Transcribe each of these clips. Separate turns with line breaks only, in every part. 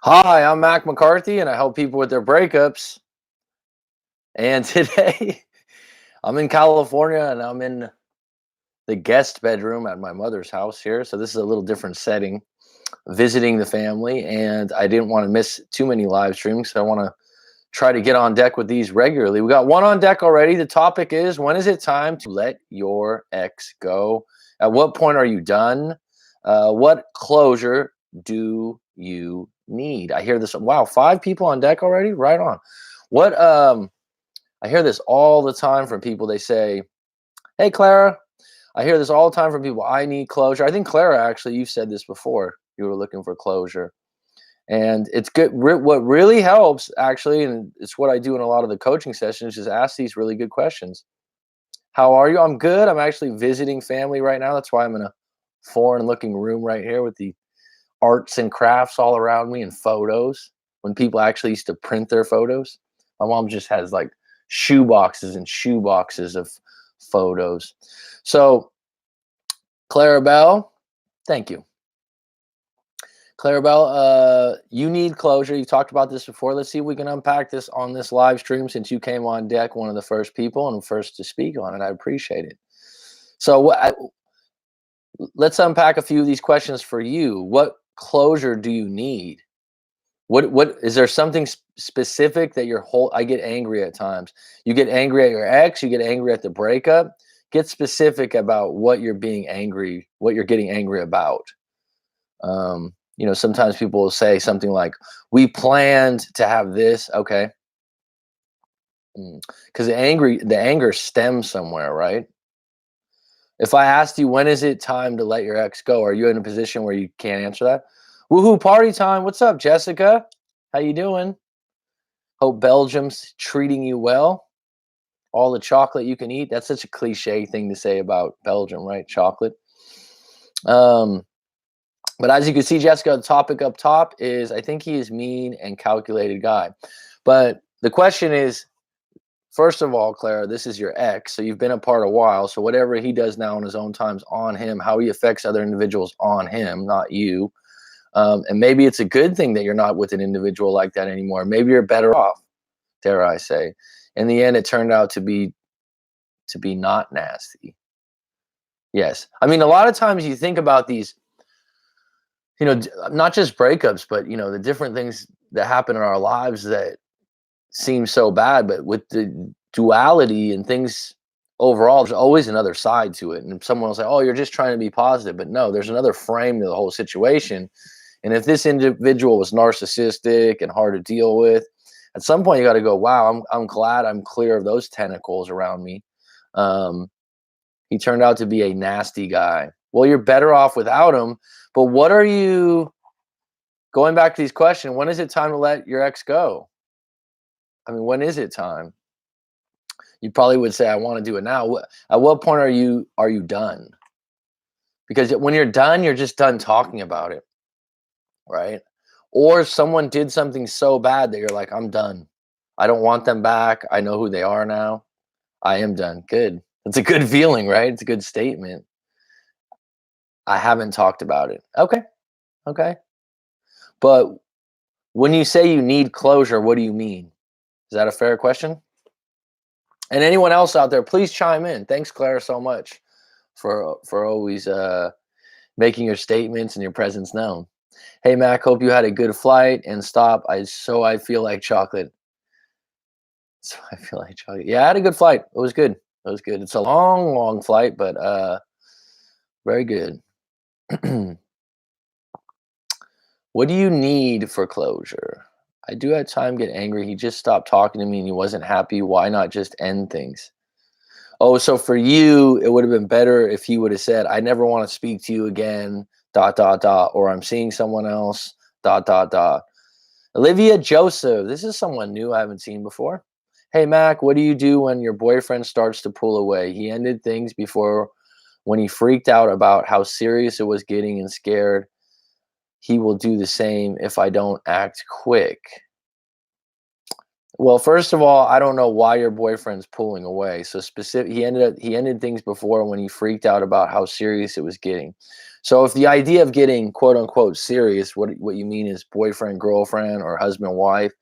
Hi, I'm Mac McCarthy, and I help people with their breakups. And today, I'm in California, and I'm in the guest bedroom at my mother's house here. So this is a little different setting, visiting the family, and I didn't want to miss too many live streams. So I want to try to get on deck with these regularly. We got one on deck already. The topic is: when is it time to let your ex go? At what point are you done? What closure do you need? I hear this. Wow, 5 people on deck already. Right on. What I hear this all the time from people. They say, "Hey, Clara." I hear this all the time from people. I need closure. I think Clara, actually, you've said this before. You were looking for closure. And it's good. What really helps, actually, and it's what I do in a lot of the coaching sessions, is ask these really good questions. How are you? I'm good. I'm actually visiting family right now. That's why I'm in a foreign looking room right here with the arts and crafts all around me and photos. When people actually used to print their photos, my mom just has like shoe boxes and shoe boxes of photos. So, Clarabelle, thank you. Clarabelle, you need closure. You talked about this before. Let's see if we can unpack this on this live stream since you came on deck, one of the first people and first to speak on it. I appreciate it. So let's unpack a few of these questions for you. What closure do you need? What is there something specific that you're I get angry at times. You get angry at your ex, you get angry at the breakup. Get specific about what you're being angry, what you're getting angry about. Sometimes people will say something like, "We planned to have this." Okay. Because the anger stems somewhere, right? If I asked you, when is it time to let your ex go? Are you in a position where you can't answer that? Woohoo, party time. What's up, Jessica? How you doing? Hope Belgium's treating you well. All the chocolate you can eat. That's such a cliche thing to say about Belgium, right? Chocolate. Um, But as you can see, Jessica, the topic up top is, I think he is mean and calculated guy. But the question is, first of all, Clara, this is your ex, so you've been apart a while. So whatever he does now in his own time's on him. How he affects other individuals on him, not you. And maybe it's a good thing that you're not with an individual like that anymore. Maybe you're better off, dare I say. In the end, it turned out to be not nasty. Yes, I mean, a lot of times you think about these, not just breakups, but the different things that happen in our lives that seem so bad, but with the duality and things overall, there's always another side to it. And someone will say, "Oh, you're just trying to be positive," but no, there's another frame to the whole situation. And if this individual was narcissistic and hard to deal with, at some point you got to go, "Wow, I'm glad I'm clear of those tentacles around me." Um, he turned out to be a nasty guy. Well, you're better off without him. But what are you going back to these questions? When is it time to let your ex go? I mean, when is it time? You probably would say, "I want to do it now." At what point are you done? Because when you're done, you're just done talking about it, right? Or someone did something so bad that you're like, "I'm done. I don't want them back. I know who they are now. I am done." Good. It's a good feeling, right? It's a good statement. I haven't talked about it. Okay. Okay. But when you say you need closure, what do you mean? Is that a fair question? And anyone else out there, please chime in. Thanks, Claire, so much for always making your statements and your presence known. Hey, Mac, hope you had a good flight and stop. I feel like chocolate. So I feel like chocolate. Yeah, I had a good flight. It was good. It was good. It's a long, long flight, but very good. What do you need for closure? I do at time get angry. He just stopped talking to me and he wasn't happy. Why not just end things? Oh, so for you, it would have been better if he would have said, "I never want to speak to you again, dot, dot, dot," or "I'm seeing someone else, dot, dot, dot." Olivia Joseph, this is someone new I haven't seen before. Hey, Mac, what do you do when your boyfriend starts to pull away? He ended things before when he freaked out about how serious it was getting and scared. He will do the same if I don't act quick. Well, first of all, I don't know why your boyfriend's pulling away. So specific, he ended things before when he freaked out about how serious it was getting. So if the idea of getting quote unquote serious, what you mean is boyfriend, girlfriend, or husband, wife,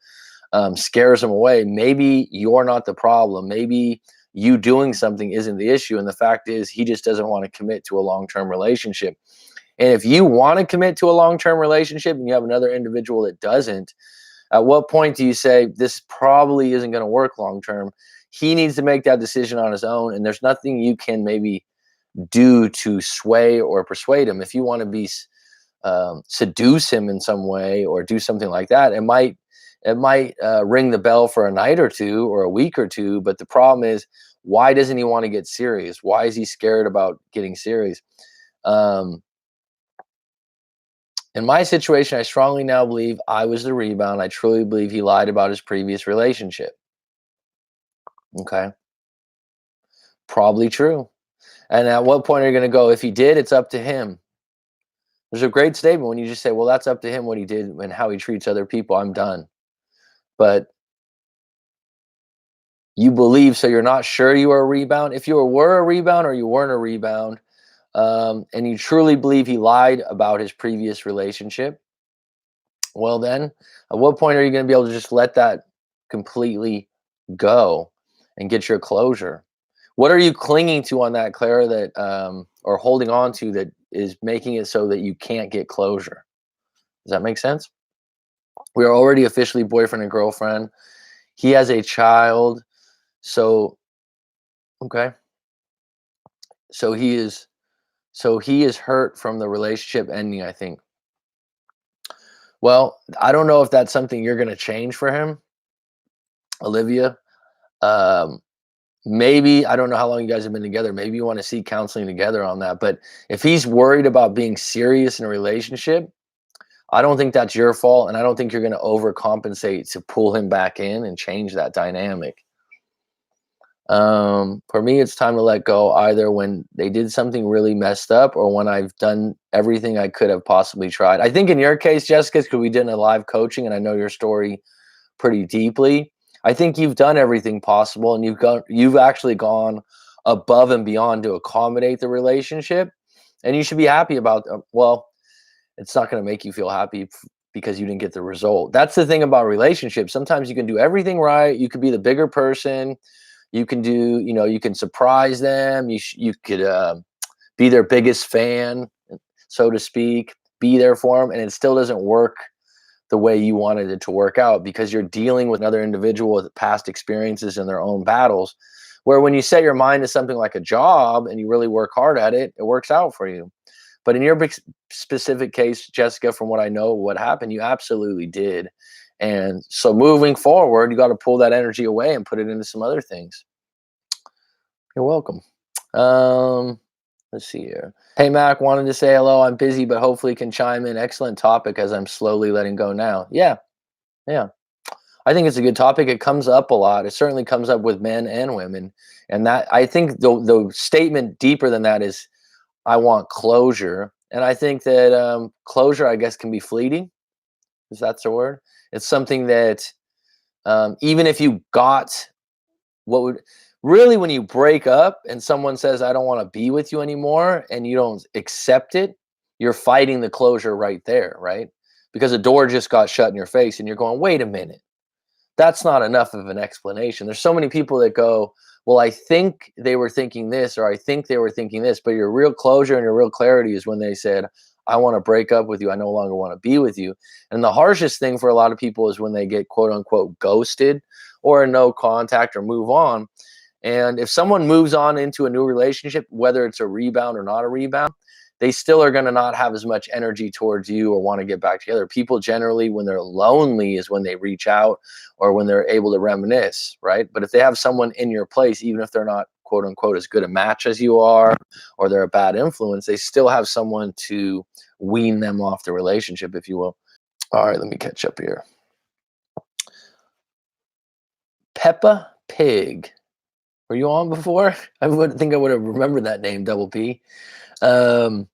scares him away, maybe you're not the problem. Maybe you doing something isn't the issue, and the fact is he just doesn't want to commit to a long term relationship. And if you want to commit to a long term relationship and you have another individual that doesn't, at what point do you say this probably isn't going to work long term? He needs to make that decision on his own, and there's nothing you can maybe do to sway or persuade him. If you want to be seduce him in some way or do something like that, it might ring the bell for a night or two or a week or two. But the problem is, why doesn't he want to get serious? Why is he scared about getting serious? Um, In my situation, I strongly now believe I was the rebound. I truly believe he lied about his previous relationship. Okay. Probably true. And at what point are you going to go? If he did, it's up to him. There's a great statement when you just say, well, that's up to him what he did and how he treats other people. I'm done. But you believe, so you're not sure you are a rebound. If you were a rebound or you weren't a rebound, and you truly believe he lied about his previous relationship, well, then at what point are you going to be able to just let that completely go and get your closure? What are you clinging to on that, Clara, that or holding on to that is making it so that you can't get closure? Does that make sense? We are already officially boyfriend and girlfriend. He has a child. So, okay. So he is hurt from the relationship ending, I think. Well, I don't know if that's something you're going to change for him, Olivia. Um, Maybe I don't know how long you guys have been together. Maybe you want to see counseling together on that. But if he's worried about being serious in a relationship, I don't think that's your fault, and I don't think you're going to overcompensate to pull him back in and change that dynamic. For me, it's time to let go either when they did something really messed up or when I've done everything I could have possibly tried. I think in your case, Jessica, because we did a live coaching and I know your story pretty deeply. I think you've done everything possible and you've actually gone above and beyond to accommodate the relationship. And you should be happy about well, it's not going to make you feel happy because you didn't get the result. That's the thing about relationships. Sometimes you can do everything right. You could be the bigger person. You can do, you can surprise them. You could be their biggest fan, so to speak, be there for them, and it still doesn't work the way you wanted it to work out because you're dealing with another individual with past experiences and their own battles. Where when you set your mind to something like a job and you really work hard at it, it works out for you. But in your specific case, Jessica, from what I know, what happened, you absolutely did. And so moving forward, you got to pull that energy away and put it into some other things. You're welcome. Um, let's see here. Hey, Mac, wanted to say hello. I'm busy, but hopefully can chime in. Excellent topic as I'm slowly letting go now. Yeah, yeah. I think it's a good topic. It comes up a lot. It certainly comes up with men and women. And that I think the statement deeper than that is I want closure. And I think that closure, I guess, can be fleeting. Is that the word? It's something that even if you got what would really when you break up and someone says I don't want to be with you anymore and you don't accept it, you're fighting the closure right there, right? Because a door just got shut in your face and you're going, wait a minute, that's not enough of an explanation. There's so many people that go, well, I think they were thinking this, or I think they were thinking this, but your real closure and your real clarity is when they said, I want to break up with you. I no longer want to be with you. And the harshest thing for a lot of people is when they get quote unquote ghosted or a no contact or move on. And if someone moves on into a new relationship, whether it's a rebound or not a rebound, they still are going to not have as much energy towards you or want to get back together. People generally, when they're lonely, is when they reach out or when they're able to reminisce, right? But if they have someone in your place, even if they're not quote unquote as good a match as you are, or they're a bad influence, they still have someone to wean them off the relationship, if you will. All right, let me catch up here. Peppa Pig. Were you on before? I would think I would have remembered that name, Double P. Um,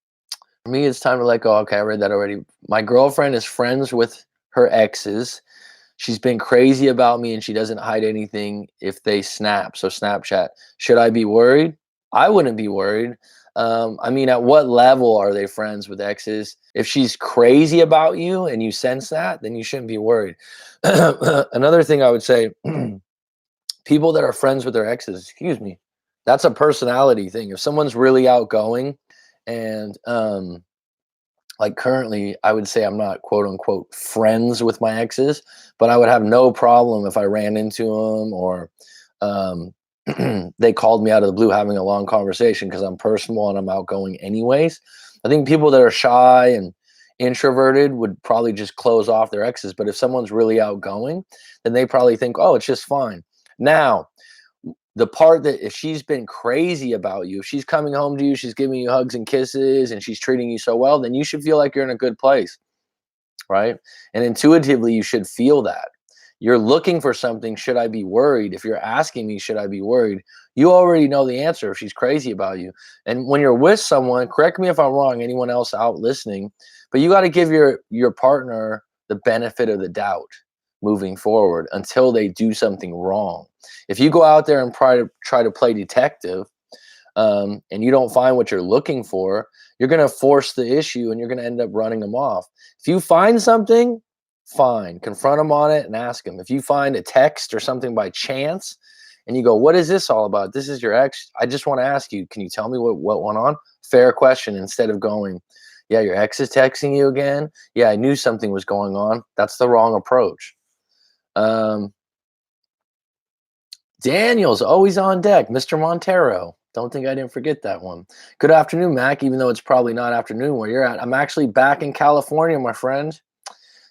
for me, it's time to let go. Okay, I read that already. My girlfriend is friends with her exes. She's been crazy about me and she doesn't hide anything if they snap. So Snapchat. Should I be worried? I wouldn't be worried. I mean, at what level are they friends with exes? If she's crazy about you and you sense that, then you shouldn't be worried. Another thing I would say, people that are friends with their exes, excuse me, that's a personality thing. If someone's really outgoing and like currently, I would say I'm not quote unquote friends with my exes, but I would have no problem if I ran into them or um, they called me out of the blue having a long conversation because I'm personable and I'm outgoing anyways. I think people that are shy and introverted would probably just close off their exes. But if someone's really outgoing, then they probably think, oh, it's just fine. Now, the part that if she's been crazy about you, if she's coming home to you, she's giving you hugs and kisses and she's treating you so well, then you should feel like you're in a good place, right? And intuitively, you should feel that. You're looking for something. Should I be worried? If you're asking me, should I be worried? You already know the answer if she's crazy about you. And when you're with someone, correct me if I'm wrong, anyone else out listening, but you got to give your partner the benefit of the doubt moving forward until they do something wrong. If you go out there and try to play detective, and you don't find what you're looking for, you're going to force the issue and you're going to end up running them off. If you find something, fine, confront them on it and ask them. If you find a text or something by chance and you go, what is this all about? This is your ex. I just want to ask you, can you tell me what went on? Fair question. Instead of going, yeah, your ex is texting you again. Yeah, I knew something was going on. That's the wrong approach. Daniel's always on deck. Mr. Montero. Don't think I didn't forget that one. Good afternoon, Mac, even though it's probably not afternoon where you're at. I'm actually back in California, my friend.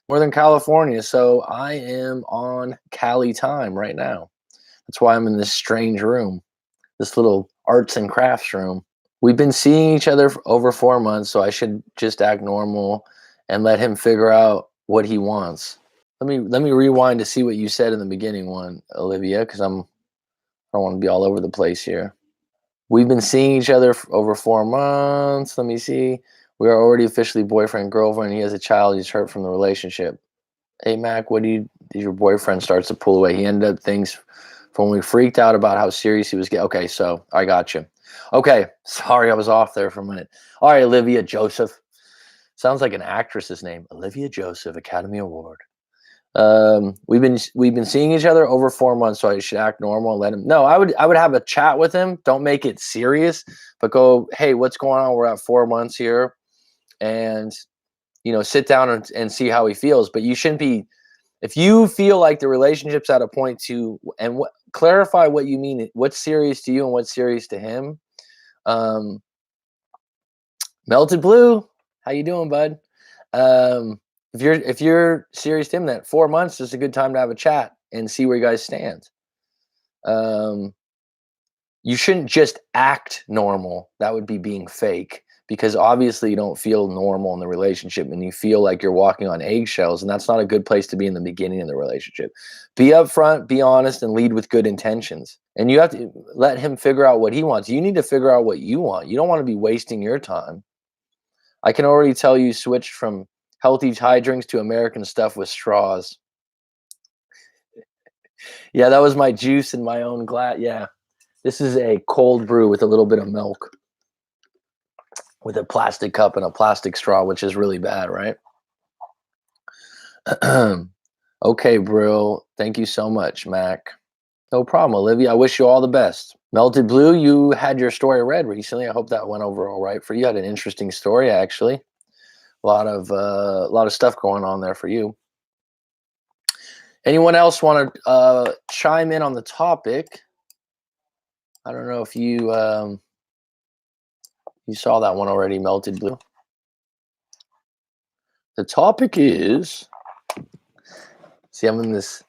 Northern California. So I am on Cali time right now. That's why I'm in this strange room, this little arts and crafts room. We've been seeing each other for over 4 months, so I should just act normal and let him figure out what he wants. Let me rewind to see what you said in the beginning one, Olivia, because I don't want to be all over the place here. We've been seeing each other for over 4 months. Let me see. We are already officially boyfriend, girlfriend. He has a child. He's hurt from the relationship. Hey, Mac, did your boyfriend starts to pull away? He ended up things from when we freaked out about how serious he was getting. Okay, so I got you. Okay, sorry I was off there for a minute. All right, Olivia Joseph. Sounds like an actress's name. Olivia Joseph, Academy Award. We've been seeing each other over 4 months, so I should act normal and let him. No, I would have a chat with him. Don't make it serious, but go, hey, what's going on? We're at 4 months here, and sit down and see how he feels. But you shouldn't be. If you feel like the relationship's at a point clarify what you mean. What's serious to you and what's serious to him. Melted Blue, how you doing, bud? If you're serious to him, that 4 months is a good time to have a chat and see where you guys stand. You shouldn't just act normal. That would be being fake, because obviously you don't feel normal in the relationship and you feel like you're walking on eggshells, and that's not a good place to be in the beginning of the relationship. Be upfront, be honest, and lead with good intentions. And you have to let him figure out what he wants. You need to figure out what you want. You don't want to be wasting your time. I can already tell you switched from healthy Thai drinks to American stuff with straws. Yeah, that was my juice in my own glass. Yeah. This is a cold brew with a little bit of milk with a plastic cup and a plastic straw, which is really bad, right? Okay, bro. Thank you so much, Mac. No problem, Olivia. I wish you all the best. Melted Blue, you had your story read recently. I hope that went over all right for you. You had an interesting story, actually. A lot of stuff going on there for you. Anyone else want to chime in on the topic? I don't know if you saw that one already, Melted Blue. The topic is, see, I'm in this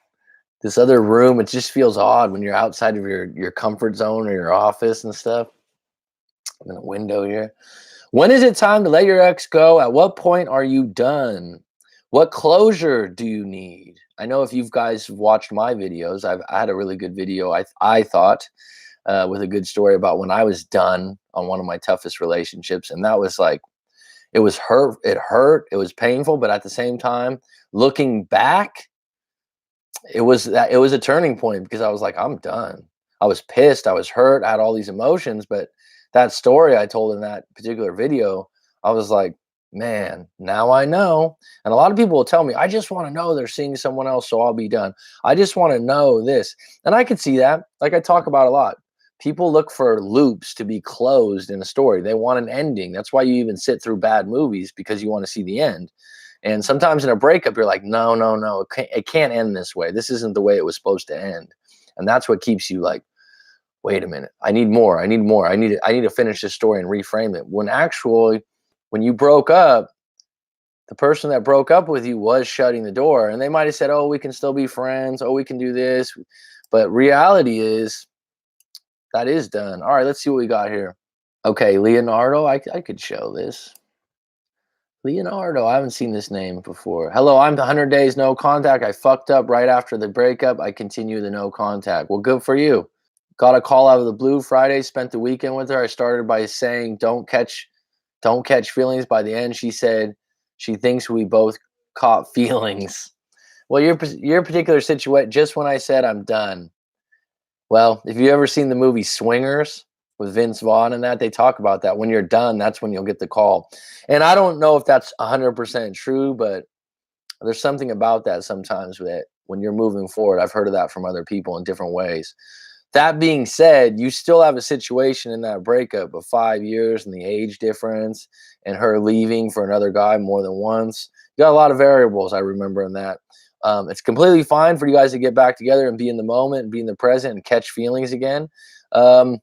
other room. It just feels odd when you're outside of your comfort zone or your office and stuff. I'm in a window here. When is it time to let your ex go? At what point are you done? What closure do you need? I know if you guys watched my videos, I had a really good video, I thought, with a good story about when I was done on one of my toughest relationships. And that was like, it was hurt. It hurt. It was painful. But at the same time, looking back, it was a turning point because I was like, I'm done. I was pissed, I was hurt, I had all these emotions, but that story I told in that particular video, I was like, man, now I know. And a lot of people will tell me, I just want to know they're seeing someone else, so I'll be done. I just want to know this. And I could see that. Like I talk about a lot. People look for loops to be closed in a story. They want an ending. That's why you even sit through bad movies because you want to see the end. And sometimes in a breakup, you're like, no, no, no, it can't end this way. This isn't the way it was supposed to end. And that's what keeps you like, wait a minute, I need more. I need more. I need to finish this story and reframe it. When actually, when you broke up, the person that broke up with you was shutting the door. And they might have said, oh, we can still be friends. Oh, we can do this. But reality is that is done. All right, let's see what we got here. Okay, Leonardo, I could show this. Leonardo, I haven't seen this name before. Hello, I'm the 100 days no contact. I fucked up right after the breakup. I continue the no contact. Well, good for you. Got a call out of the blue Friday, spent the weekend with her. I started by saying, don't catch feelings. By the end, she said she thinks we both caught feelings. Well, your particular situation, just when I said I'm done. Well, if you ever seen the movie Swingers with Vince Vaughn and that, they talk about that. When you're done, that's when you'll get the call. And I don't know if that's 100% true, but there's something about that sometimes that when you're moving forward, I've heard of that from other people in different ways. That being said, you still have a situation in that breakup of 5 years and the age difference and her leaving for another guy more than once. You got a lot of variables, I remember in that. It's completely fine for you guys to get back together and be in the moment and be in the present and catch feelings again. Um,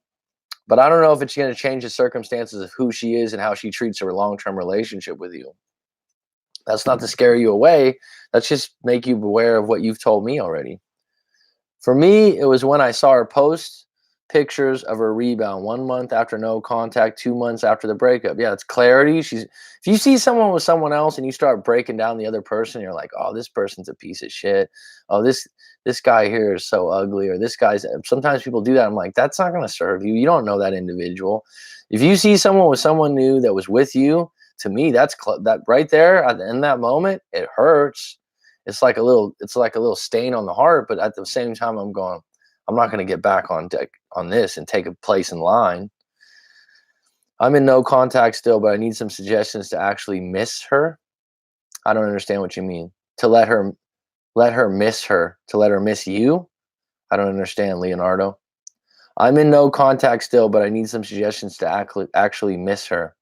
but I don't know if it's going to change the circumstances of who she is and how she treats her long-term relationship with you. That's not to scare you away. That's just make you aware of what you've told me already. For me, it was when I saw her post pictures of her rebound 1 month after no contact, 2 months after the breakup. Yeah, it's clarity. If you see someone with someone else and you start breaking down the other person, you're like, oh, this person's a piece of shit. Oh, this guy here is so ugly, or this guy's. Sometimes people do that. I'm like, that's not going to serve you. You don't know that individual. If you see someone with someone new that was with you, to me, that right there in that moment, it hurts. It's like a little stain on the heart, but at the same time, I'm going, I'm not going to get back on deck on this and take a place in line. I'm in no contact still, but I need some suggestions to actually miss her. I don't understand what you mean. To let her miss her, to let her miss you. I don't understand, Leonardo. I'm in no contact still, but I need some suggestions to actually miss her.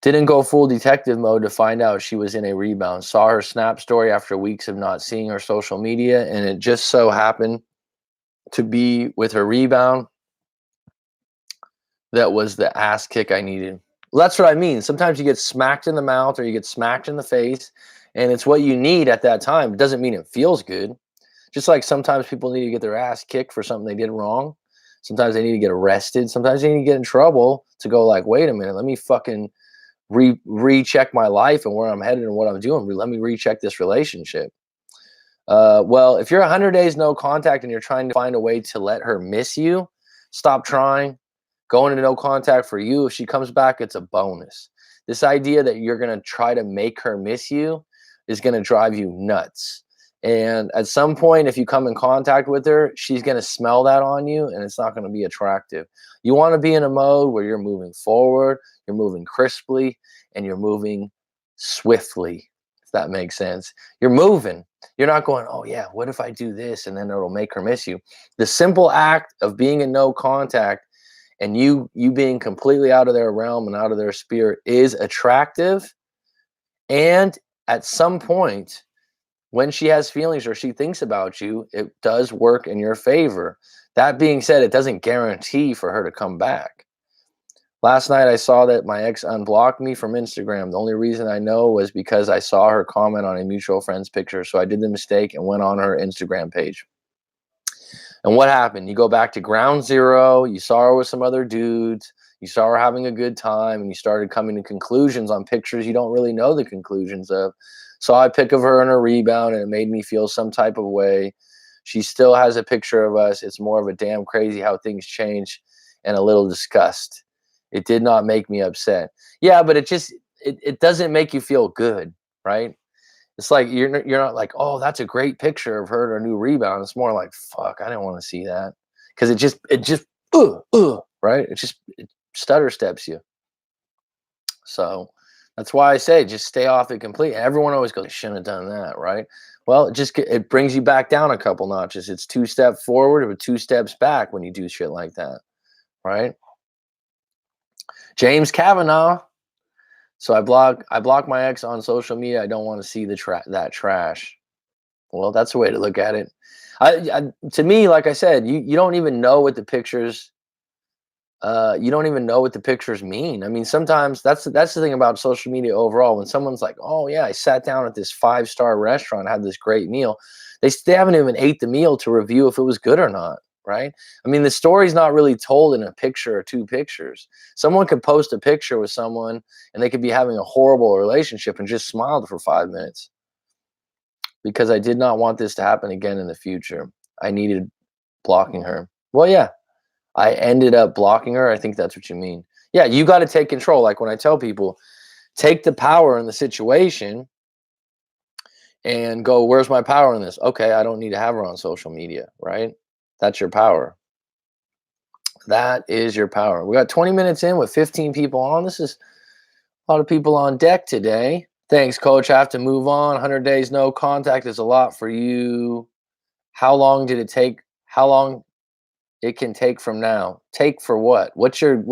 Didn't go full detective mode to find out she was in a rebound. Saw her snap story after weeks of not seeing her social media, and it just so happened to be with her rebound. That was the ass kick I needed. Well, that's what I mean. Sometimes you get smacked in the mouth or you get smacked in the face, and it's what you need at that time. It doesn't mean it feels good. Just like sometimes people need to get their ass kicked for something they did wrong. Sometimes they need to get arrested. Sometimes they need to get in trouble to go like, wait a minute, let me fucking recheck my life and where I'm headed and what I'm doing. Let me recheck this relationship. Well, if you're 100 days no contact and you're trying to find a way to let her miss you, stop trying. Going into no contact for you. If she comes back, it's a bonus. This idea that you're going to try to make her miss you is going to drive you nuts. And at some point, if you come in contact with her, she's going to smell that on you and it's not going to be attractive. You want to be in a mode where you're moving forward, you're moving crisply, and you're moving swiftly, if that makes sense. You're moving. You're not going, oh, yeah, what if I do this? And then it'll make her miss you. The simple act of being in no contact and you being completely out of their realm and out of their spirit is attractive. And at some point, when she has feelings or she thinks about you, it does work in your favor. That being said, it doesn't guarantee for her to come back. Last night, I saw that my ex unblocked me from Instagram. The only reason I know was because I saw her comment on a mutual friend's picture. So I did the mistake and went on her Instagram page. And what happened? You go back to ground zero. You saw her with some other dudes. You saw her having a good time, and you started coming to conclusions on pictures you don't really know the conclusions of. Saw a pic of her in her rebound, and it made me feel some type of way. She still has a picture of us. It's more of a damn crazy how things change and a little disgust. It did not make me upset. Yeah, but it doesn't make you feel good, right? It's like you're not like, "Oh, that's a great picture of her and her new rebound." It's more like, "Fuck, I didn't wanna see that," because it just, right? It stutter steps you. So, that's why I say just stay off it completely. Everyone always goes, "I shouldn't have done that," right? Well, it brings you back down a couple notches. It's 2 steps forward or 2 steps back when you do shit like that, right? James Kavanaugh. So I block my ex on social media. I don't want to see that trash. Well, that's a way to look at it. To me, like I said, you don't even know what the pictures you don't even know what the pictures mean. I mean, sometimes that's the thing about social media overall. When someone's like, "Oh yeah, I sat down at this 5-star restaurant, had this great meal," they haven't even ate the meal to review if it was good or not, right? I mean, the story's not really told in a picture or 2 pictures. Someone could post a picture with someone and they could be having a horrible relationship and just smiled for 5 minutes because I did not want this to happen again in the future. I needed blocking her. Well, yeah, I ended up blocking her. I think that's what you mean. Yeah, you got to take control. Like when I tell people, take the power in the situation and go, where's my power in this? Okay, I don't need to have her on social media, right? That's your power. That is your power. We got 20 minutes in with 15 people on. This is a lot of people on deck today. Thanks, coach. I have to move on. 100 days no contact is a lot for you. How long did it take? How long it can take from now? Take for what? What's your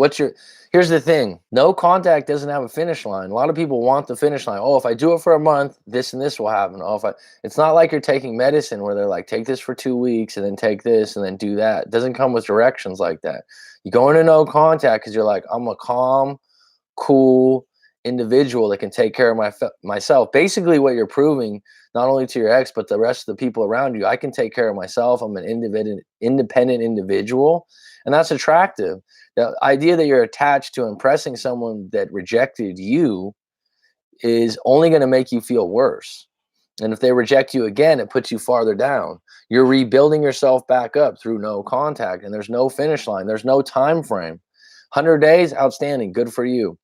Here's the thing. No contact doesn't have a finish line. A lot of people want the finish line. Oh, if I do it for a month, this and this will happen. Oh, if I It's not like you're taking medicine where they're like, take this for 2 weeks and then take this and then do that. It doesn't come with directions like that. You go into no contact because you're like, I'm a calm, cool individual that can take care of myself. Basically, what you're proving, not only to your ex but the rest of the people around you, I can take care of myself. I'm an independent individual, and that's attractive. The idea that you're attached to impressing someone that rejected you is only going to make you feel worse. And if they reject you again, it puts you farther down. You're rebuilding yourself back up through no contact, and there's no finish line. There's no time frame. 100 days, outstanding, good for you.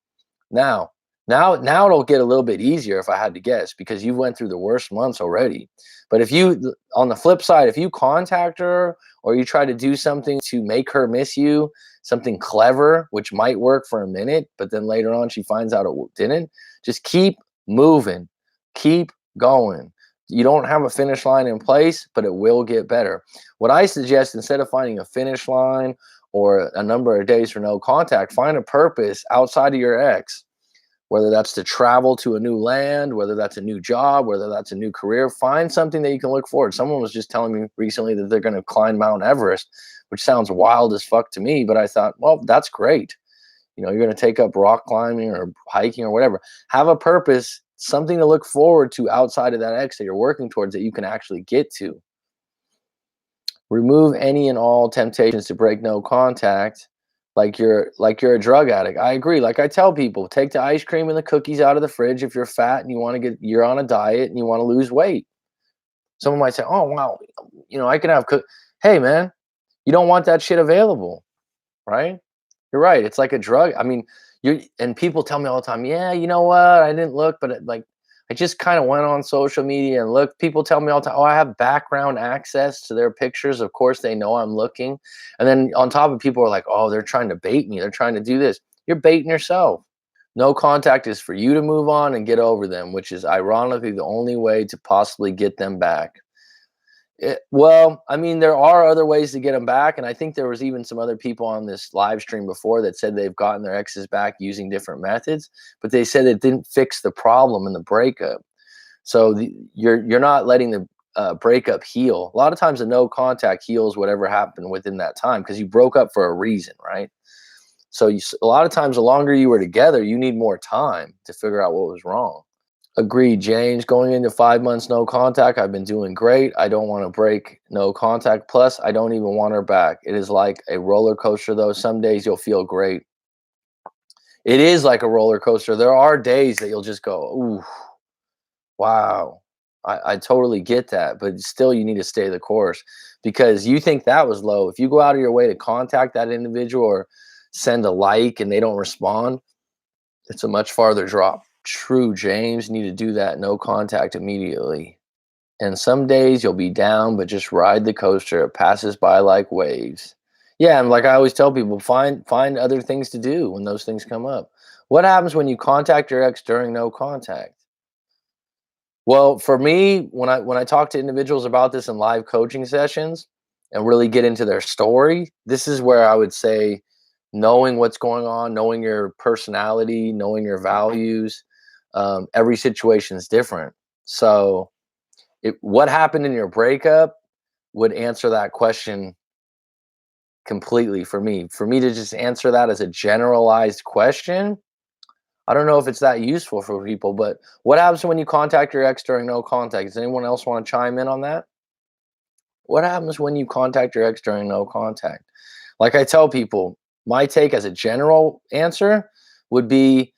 Now, now it'll get a little bit easier if I had to guess because you went through the worst months already. But if you, on the flip side, if you contact her or you try to do something to make her miss you, something clever, which might work for a minute, but then later on she finds out it didn't, just keep moving, keep going. You don't have a finish line in place, but it will get better. What I suggest, instead of finding a finish line or a number of days for no contact, find a purpose outside of your ex, whether that's to travel to a new land, whether that's a new job, whether that's a new career. Find something that you can look forward. Someone was just telling me recently that they're going to climb Mount Everest, which sounds wild as fuck to me, but I thought, well, that's great. You're going to take up rock climbing or hiking or whatever. Have a purpose, something to look forward to outside of that ex that you're working towards that you can actually get to. Remove any and all temptations to break no contact, like you're a drug addict. I agree. Like I tell people, take the ice cream and the cookies out of the fridge if you're fat and you're on a diet and you want to lose weight. Someone might say, "Oh wow, I can have Hey man, you don't want that shit available, right? You're right. It's like a drug. I mean, and people tell me all the time, yeah, you know what? I didn't look, but I just kind of went on social media and looked. People tell me all the time, oh, I have background access to their pictures. Of course, they know I'm looking. And then on top of people are like, oh, they're trying to bait me. They're trying to do this. You're baiting yourself. No contact is for you to move on and get over them, which is ironically the only way to possibly get them back. Well, I mean, there are other ways to get them back, and I think there was even some other people on this live stream before that said they've gotten their exes back using different methods, but they said it didn't fix the problem in the breakup. So you're not letting the breakup heal. A lot of times, the no contact heals whatever happened within that time because you broke up for a reason, right? So a lot of times, the longer you were together, you need more time to figure out what was wrong. Agreed, James. Going into 5 months no contact, I've been doing great. I don't want to break no contact. Plus, I don't even want her back. It is like a roller coaster, though. Some days you'll feel great. It is like a roller coaster. There are days that you'll just go, ooh, wow. I totally get that, but still, you need to stay the course because you think that was low. If you go out of your way to contact that individual or send a like and they don't respond, it's a much farther drop. True, James. Need to do that. No contact immediately. And some days you'll be down, but just ride the coaster. It passes by like waves. Yeah, and like I always tell people, find other things to do when those things come up. What happens when you contact your ex during no contact? Well, for me, when I talk to individuals about this in live coaching sessions and really get into their story, this is where I would say knowing what's going on, knowing your personality, knowing your values, every situation is different. So, what happened in your breakup would answer that question completely for me. For me to just answer that as a generalized question, I don't know if it's that useful for people, but what happens when you contact your ex during no contact? Does anyone else want to chime in on that? What happens when you contact your ex during no contact? Like I tell people, my take as a general answer would be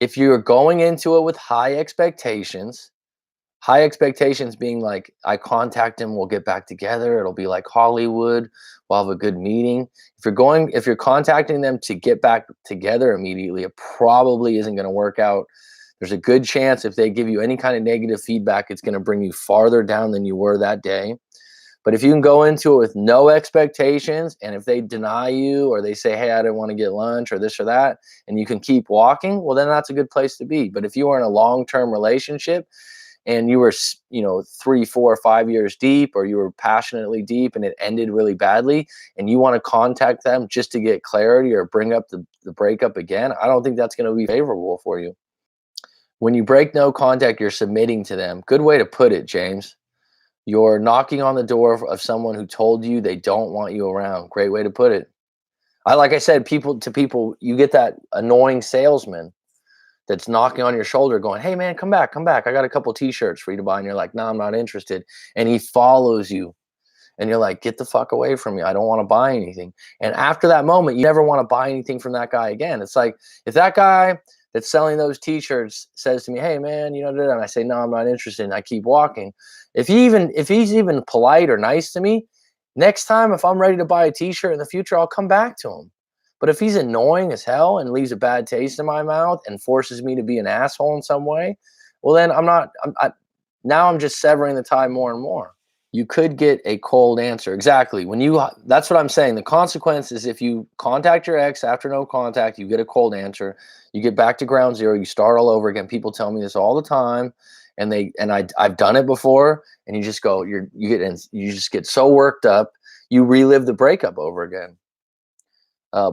if you're going into it with high expectations being like, I contact him, we'll get back together, it'll be like Hollywood, we'll have a good meeting. If you're contacting them to get back together immediately, it probably isn't going to work out. There's a good chance if they give you any kind of negative feedback, it's going to bring you farther down than you were that day. But if you can go into it with no expectations, and if they deny you or they say, hey, I didn't want to get lunch or this or that, and you can keep walking, well, then that's a good place to be. But if you are in a long-term relationship and you were, 3, 4, 5 years deep, or you were passionately deep and it ended really badly, and you want to contact them just to get clarity or bring up the breakup again, I don't think that's going to be favorable for you. When you break no contact, you're submitting to them. Good way to put it, James. You're knocking on the door of someone who told you they don't want you around. Great way to put it. Like I said, people, you get that annoying salesman that's knocking on your shoulder going, hey man, come back, come back. I got a couple t-shirts for you to buy. And you're like, no, I'm not interested. And he follows you and you're like, get the fuck away from me. I don't want to buy anything. And after that moment, you never want to buy anything from that guy again. It's like, if that guy that's selling those t-shirts says to me, hey man, and I say, no, I'm not interested. And I keep walking. If he's even polite or nice to me, next time, if I'm ready to buy a t-shirt in the future, I'll come back to him. But if he's annoying as hell and leaves a bad taste in my mouth and forces me to be an asshole in some way, well, then now I'm just severing the tie more and more. You could get a cold answer. Exactly. That's what I'm saying. The consequence is if you contact your ex after no contact, you get a cold answer, you get back to ground zero, you start all over again. People tell me this all the time. I've done it before, and you just go, you just get so worked up, you relive the breakup over again.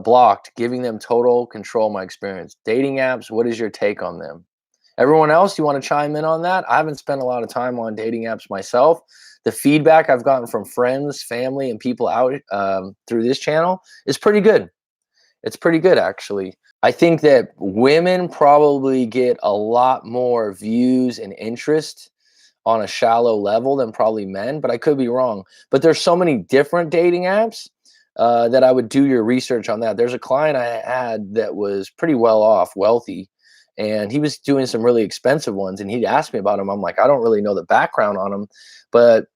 Blocked, giving them total control of my experience. Dating apps, what is your take on them? Everyone else, you want to chime in on that? I haven't spent a lot of time on dating apps myself. The feedback I've gotten from friends, family, and people out through this channel is pretty good. It's pretty good, actually. I think that women probably get a lot more views and interest on a shallow level than probably men, but I could be wrong. But there's so many different dating apps that I would do your research on that. There's a client I had that was pretty well off, wealthy, and he was doing some really expensive ones, and he'd ask me about them. I'm like, I don't really know the background on them, but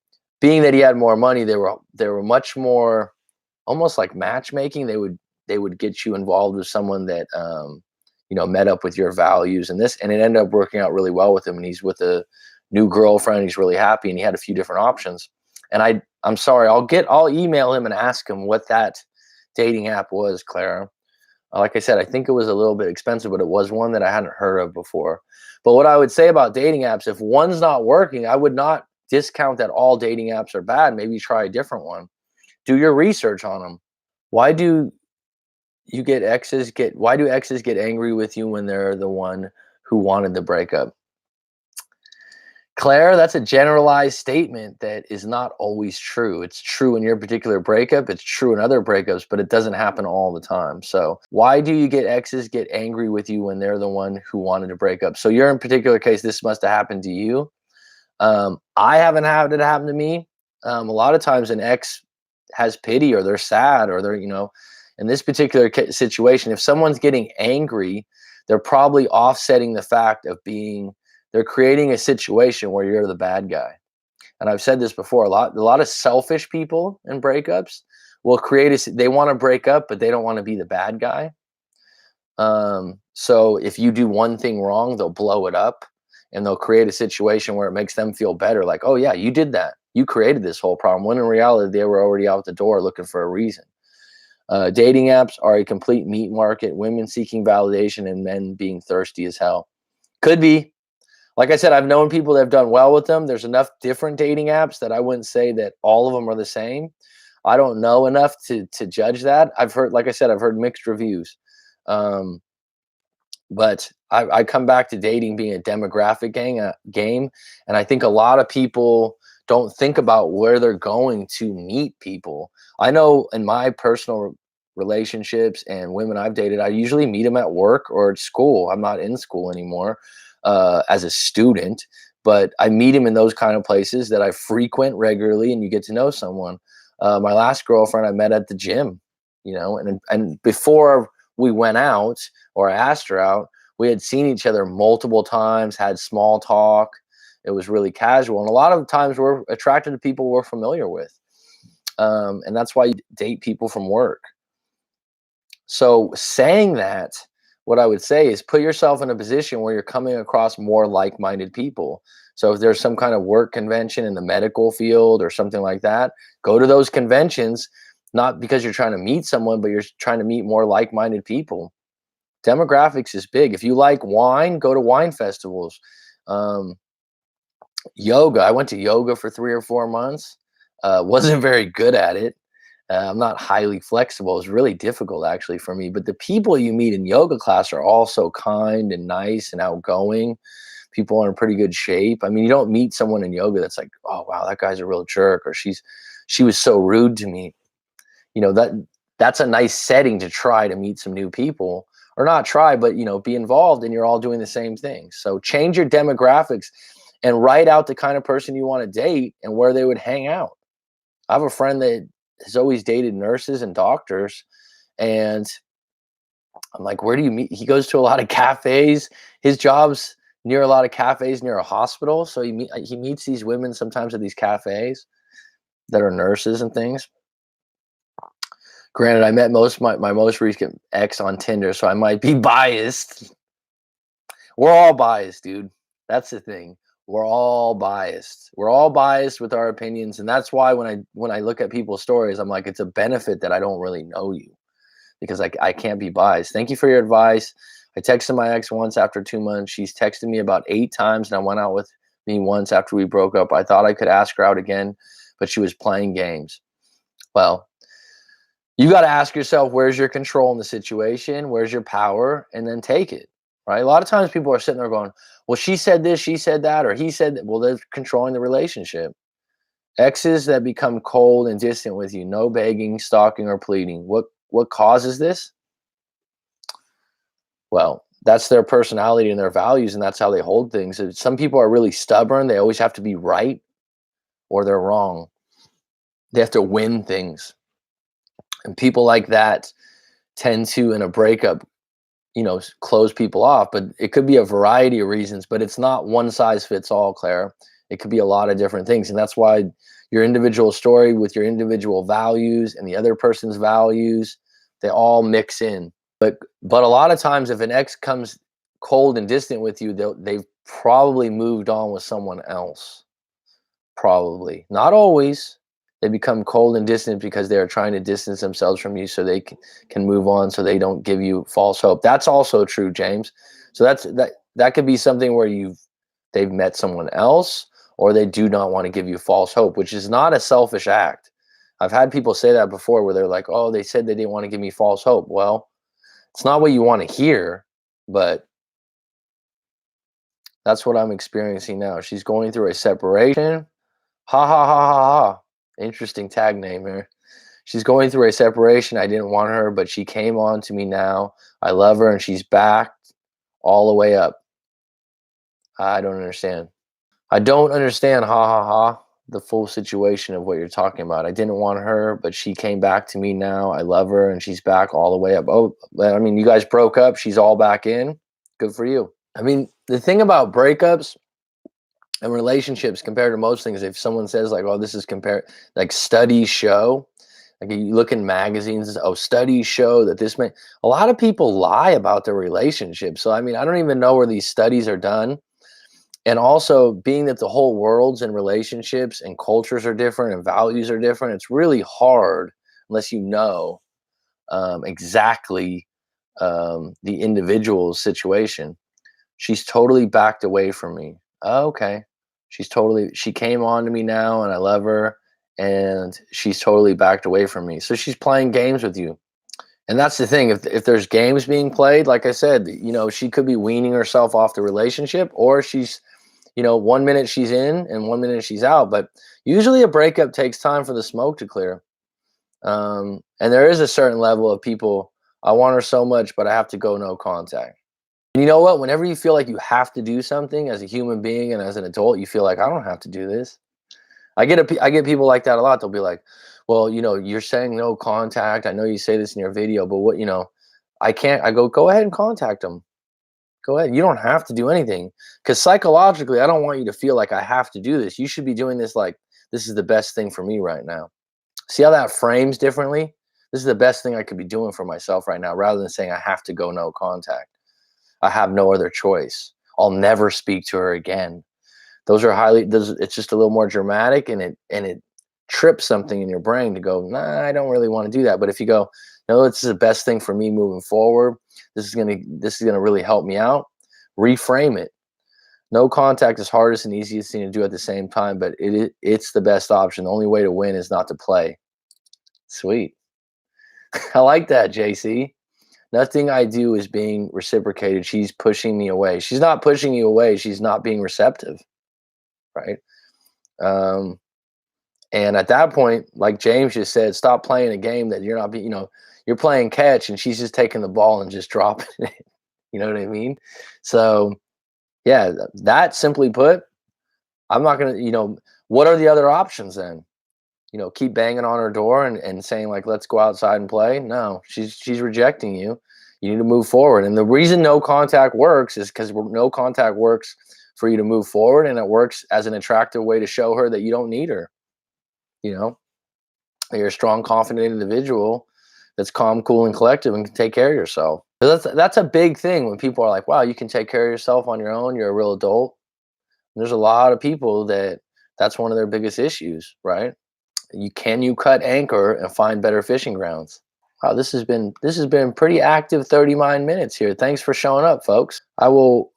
being that he had more money, they were much more almost like matchmaking. They would get you involved with someone that met up with your values and it ended up working out really well with him. And he's with a new girlfriend. He's really happy, and he had a few different options. And I'm sorry, I'll email him and ask him what that dating app was, Clara. Like I said, I think it was a little bit expensive, but it was one that I hadn't heard of before. But what I would say about dating apps, if one's not working, I would not discount that all dating apps are bad. Maybe try a different one. Do your research on them. Why do exes get angry with you when they're the one who wanted the breakup? Claire, that's a generalized statement that is not always true. It's true in your particular breakup. It's true in other breakups, but it doesn't happen all the time. So why do you get exes get angry with you when they're the one who wanted to break up? So you're in particular case, this must have happened to you. I haven't had it happen to me. A lot of times an ex has pity, or they're sad, or they're, in this particular situation, if someone's getting angry, they're probably offsetting the fact of they're creating a situation where you're the bad guy. And I've said this before, a lot of selfish people in breakups will they want to break up, but they don't want to be the bad guy. So if you do one thing wrong, they'll blow it up and they'll create a situation where it makes them feel better. Like, oh yeah, you did that. You created this whole problem. When in reality, they were already out the door looking for a reason. Dating apps are a complete meat market, women seeking validation and men being thirsty as hell. Could be. Like I said, I've known people that have done well with them. There's enough different dating apps that I wouldn't say that all of them are the same. I don't know enough to judge that. I've heard, like I said, I've heard mixed reviews. Um, but I come back to dating being a demographic game, and I think a lot of people don't think about where they're going to meet people. I know in my personal relationships and women I've dated, I usually meet them at work or at school. I'm not in school anymore as a student, but I meet them in those kind of places that I frequent regularly, and you get to know someone. My last girlfriend I met at the gym, and before we went out or I asked her out, we had seen each other multiple times, had small talk. It was really casual. And a lot of times we're attracted to people we're familiar with. And that's why you date people from work. So saying that, what I would say is put yourself in a position where you're coming across more like-minded people. So if there's some kind of work convention in the medical field or something like that, go to those conventions, not because you're trying to meet someone, but you're trying to meet more like-minded people. Demographics is big. If you like wine, go to wine festivals. Um, Yoga. I went to yoga for 3 or 4 months. Wasn't very good at it. I'm not highly flexible. It was really difficult actually for me. But the people you meet in yoga class are all so kind and nice and outgoing. People are in pretty good shape. I mean, you don't meet someone in yoga that's like, oh wow, that guy's a real jerk, or she was so rude to me. That's a nice setting to try to meet some new people, or not try, but be involved, and you're all doing the same thing. So change your demographics and write out the kind of person you want to date and where they would hang out. I have a friend that has always dated nurses and doctors, and I'm like, where do you meet? He goes to a lot of cafes. His job's near a lot of cafes near a hospital, so he meets these women sometimes at these cafes that are nurses and things. Granted, I met my most recent ex on Tinder, so I might be biased. We're all biased, dude. That's the thing. We're all biased. We're all biased with our opinions, and that's why when I look at people's stories, I'm like, it's a benefit that I don't really know you, because I can't be biased. Thank you for your advice. I texted my ex once after 2 months. She's texted me about 8 times, and I went out with me once after we broke up. I thought I could ask her out again, but she was playing games. Well, you got to ask yourself, where's your control in the situation? Where's your power? And then take it, right? A lot of times people are sitting there going, well, she said this, she said that, or he said that. Well, they're controlling the relationship. Exes that become cold and distant with you, no begging, stalking, or pleading. What causes this? Well, that's their personality and their values, and that's how they hold things. Some people are really stubborn. They always have to be right, or they're wrong. They have to win things. And people like that tend to, in a breakup, close people off. But it could be a variety of reasons, but it's not one size fits all, Claire. It could be a lot of different things. And that's why your individual story with your individual values and the other person's values, they all mix in. But a lot of times if an ex comes cold and distant with you, they've probably moved on with someone else. Probably. Not always. They become cold and distant because they're trying to distance themselves from you so they can move on, so they don't give you false hope. That's also true, James. So that could be something where they've met someone else, or they do not want to give you false hope, which is not a selfish act. I've had people say that before where they're like, oh, they said they didn't want to give me false hope. Well, it's not what you want to hear, but that's what I'm experiencing now. She's going through a separation. Ha ha ha ha ha. Interesting tag name here. She's going through a separation. I didn't want her, but she came on to me now. I love her, and she's back all the way up. I don't understand. I don't understand, ha ha ha, the full situation of what you're talking about. I didn't want her, but she came back to me now. I love her, and she's back all the way up. Oh, I mean, you guys broke up. She's all back in. Good for you. I mean, the thing about breakups and relationships compared to most things, if someone says like, oh, this is compared, like studies show Like you look in magazines, oh, studies show that this may. A lot of people lie about their relationships. So I mean, I don't even know where these studies are done. And also, being that the whole world's in relationships and cultures are different and values are different, it's really hard unless you know exactly the individual's situation. She's totally backed away from me. Oh, okay. She came on to me now and I love her, and she's totally backed away from me. So she's playing games with you. And that's the thing. If there's games being played, like I said, she could be weaning herself off the relationship, or she's, 1 minute she's in and 1 minute she's out. But usually a breakup takes time for the smoke to clear. And there is a certain level of people, I want her so much, but I have to go no contact. And you know what? Whenever you feel like you have to do something as a human being and as an adult, you feel like I don't have to do this. I get people like that a lot. They'll be like, "Well, you're saying no contact. I know you say this in your video, but I can't." I go ahead and contact them. Go ahead. You don't have to do anything, because psychologically, I don't want you to feel like I have to do this. You should be doing this like this is the best thing for me right now. See how that frames differently? This is the best thing I could be doing for myself right now, rather than saying I have to go no contact. I have no other choice. I'll never speak to her again. It's just a little more dramatic, and it trips something in your brain to go, nah, I don't really want to do that. But if you go, no, this is the best thing for me moving forward. This is gonna really help me out. Reframe it. No contact is hardest and easiest thing to do at the same time, but it's the best option. The only way to win is not to play. Sweet. I like that, JC. Nothing I do is being reciprocated. She's pushing me away. She's not pushing you away. She's not being receptive, right? Um, and at that point, like James just said, stop playing a game that you're not being, you're playing catch and she's just taking the ball and just dropping it. You know what I mean? So, yeah, that simply put, I'm not going to, what are the other options then? Keep banging on her door and saying like, let's go outside and play. No, she's rejecting you. You need to move forward. And the reason no contact works is because no contact works for you to move forward. And it works as an attractive way to show her that you don't need her. You're a strong, confident individual that's calm, cool, and collective and can take care of yourself. So that's a big thing when people are like, wow, you can take care of yourself on your own. You're a real adult. And there's a lot of people that's one of their biggest issues, right? You cut anchor and find better fishing grounds. Wow, this has been pretty active 39 minutes here. Thanks for showing up, folks. I will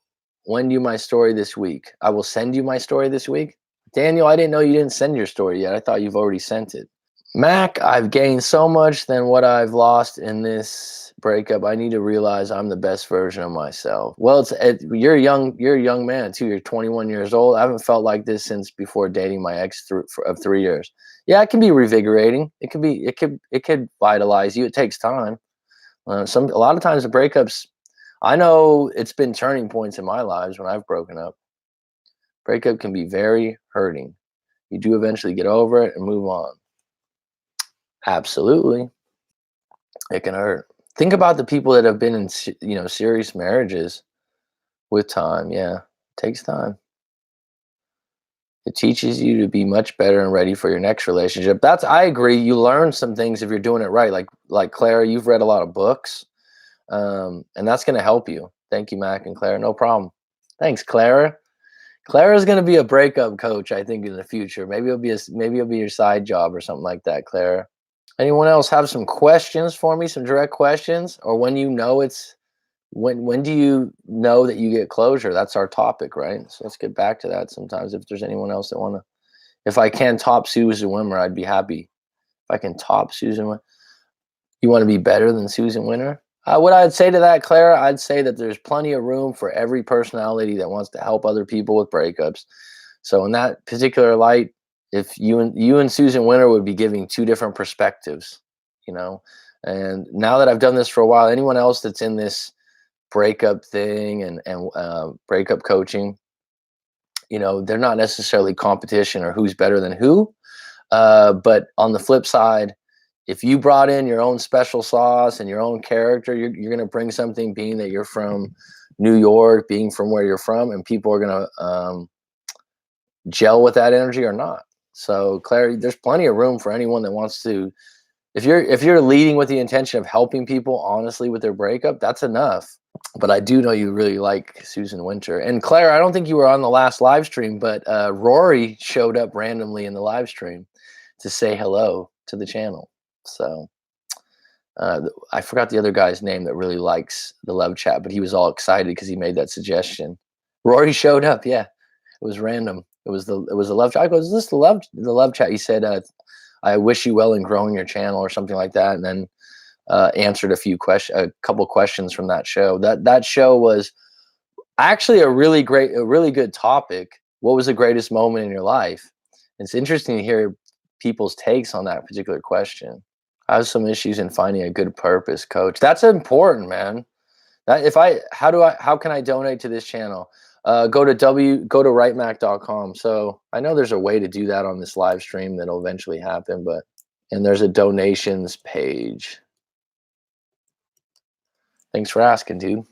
lend you my story this week. I will send you my story this week. Daniel, I didn't know you didn't send your story yet. I thought you've already sent it. Mac, I've gained so much than what I've lost in this breakup. I need to realize I'm the best version of myself. Well, you're a young man too. You're 21 years old. I haven't felt like this since before dating my ex of 3 years. Yeah, it can be revigorating. It could vitalize you. It takes time. A lot of times the breakups, I know it's been turning points in my lives when I've broken up. Breakup can be very hurting. You do eventually get over it and move on. Absolutely. It can hurt. Think about the people that have been in, serious marriages with time. Yeah, it takes time. It teaches you to be much better and ready for your next relationship. I agree. You learn some things if you're doing it right. Like Clara, you've read a lot of books, and that's going to help you. Thank you, Mac and Clara. No problem. Thanks, Clara. Clara's going to be a breakup coach, I think, in the future. Maybe it'll be your side job or something like that, Clara. Anyone else have some questions for me? Some direct questions, or when do you know that you get closure? That's our topic, right? So let's get back to that. Sometimes, if there's anyone else that if I can top Susan Wimmer, I'd be happy. If I can top Susan Wimmer, you want to be better than Susan Winter? What I'd say to that, Clara, I'd say that there's plenty of room for every personality that wants to help other people with breakups. So in that particular light, if you and Susan Winter would be giving two different perspectives, and now that I've done this for a while, anyone else that's in this breakup thing and breakup coaching, they're not necessarily competition or who's better than who. But on the flip side, if you brought in your own special sauce and your own character, you're going to bring something, being that you're from New York, being from where you're from, and people are going to gel with that energy or not. So, Claire, there's plenty of room for anyone that wants to If you're leading with the intention of helping people honestly with their breakup, that's enough. But I do know you really like Susan Winter. And Claire, I don't think you were on the last live stream, but Rory showed up randomly in the live stream to say hello to the channel. So I forgot the other guy's name that really likes the love chat, but he was all excited because he made that suggestion. Rory showed up. Yeah, it was random. It was a love chat. I go, is this the love chat? He said, I wish you well in growing your channel or something like that, and then answered a couple questions from that show. That show was actually a really good topic. What was the greatest moment in your life? It's interesting to hear people's takes on that particular question. I have some issues in finding a good purpose, coach. That's important, man. How can I donate to this channel? Go to rightmac.com. So I know there's a way to do that on this live stream that'll eventually happen, and there's a donations page. Thanks for asking, dude.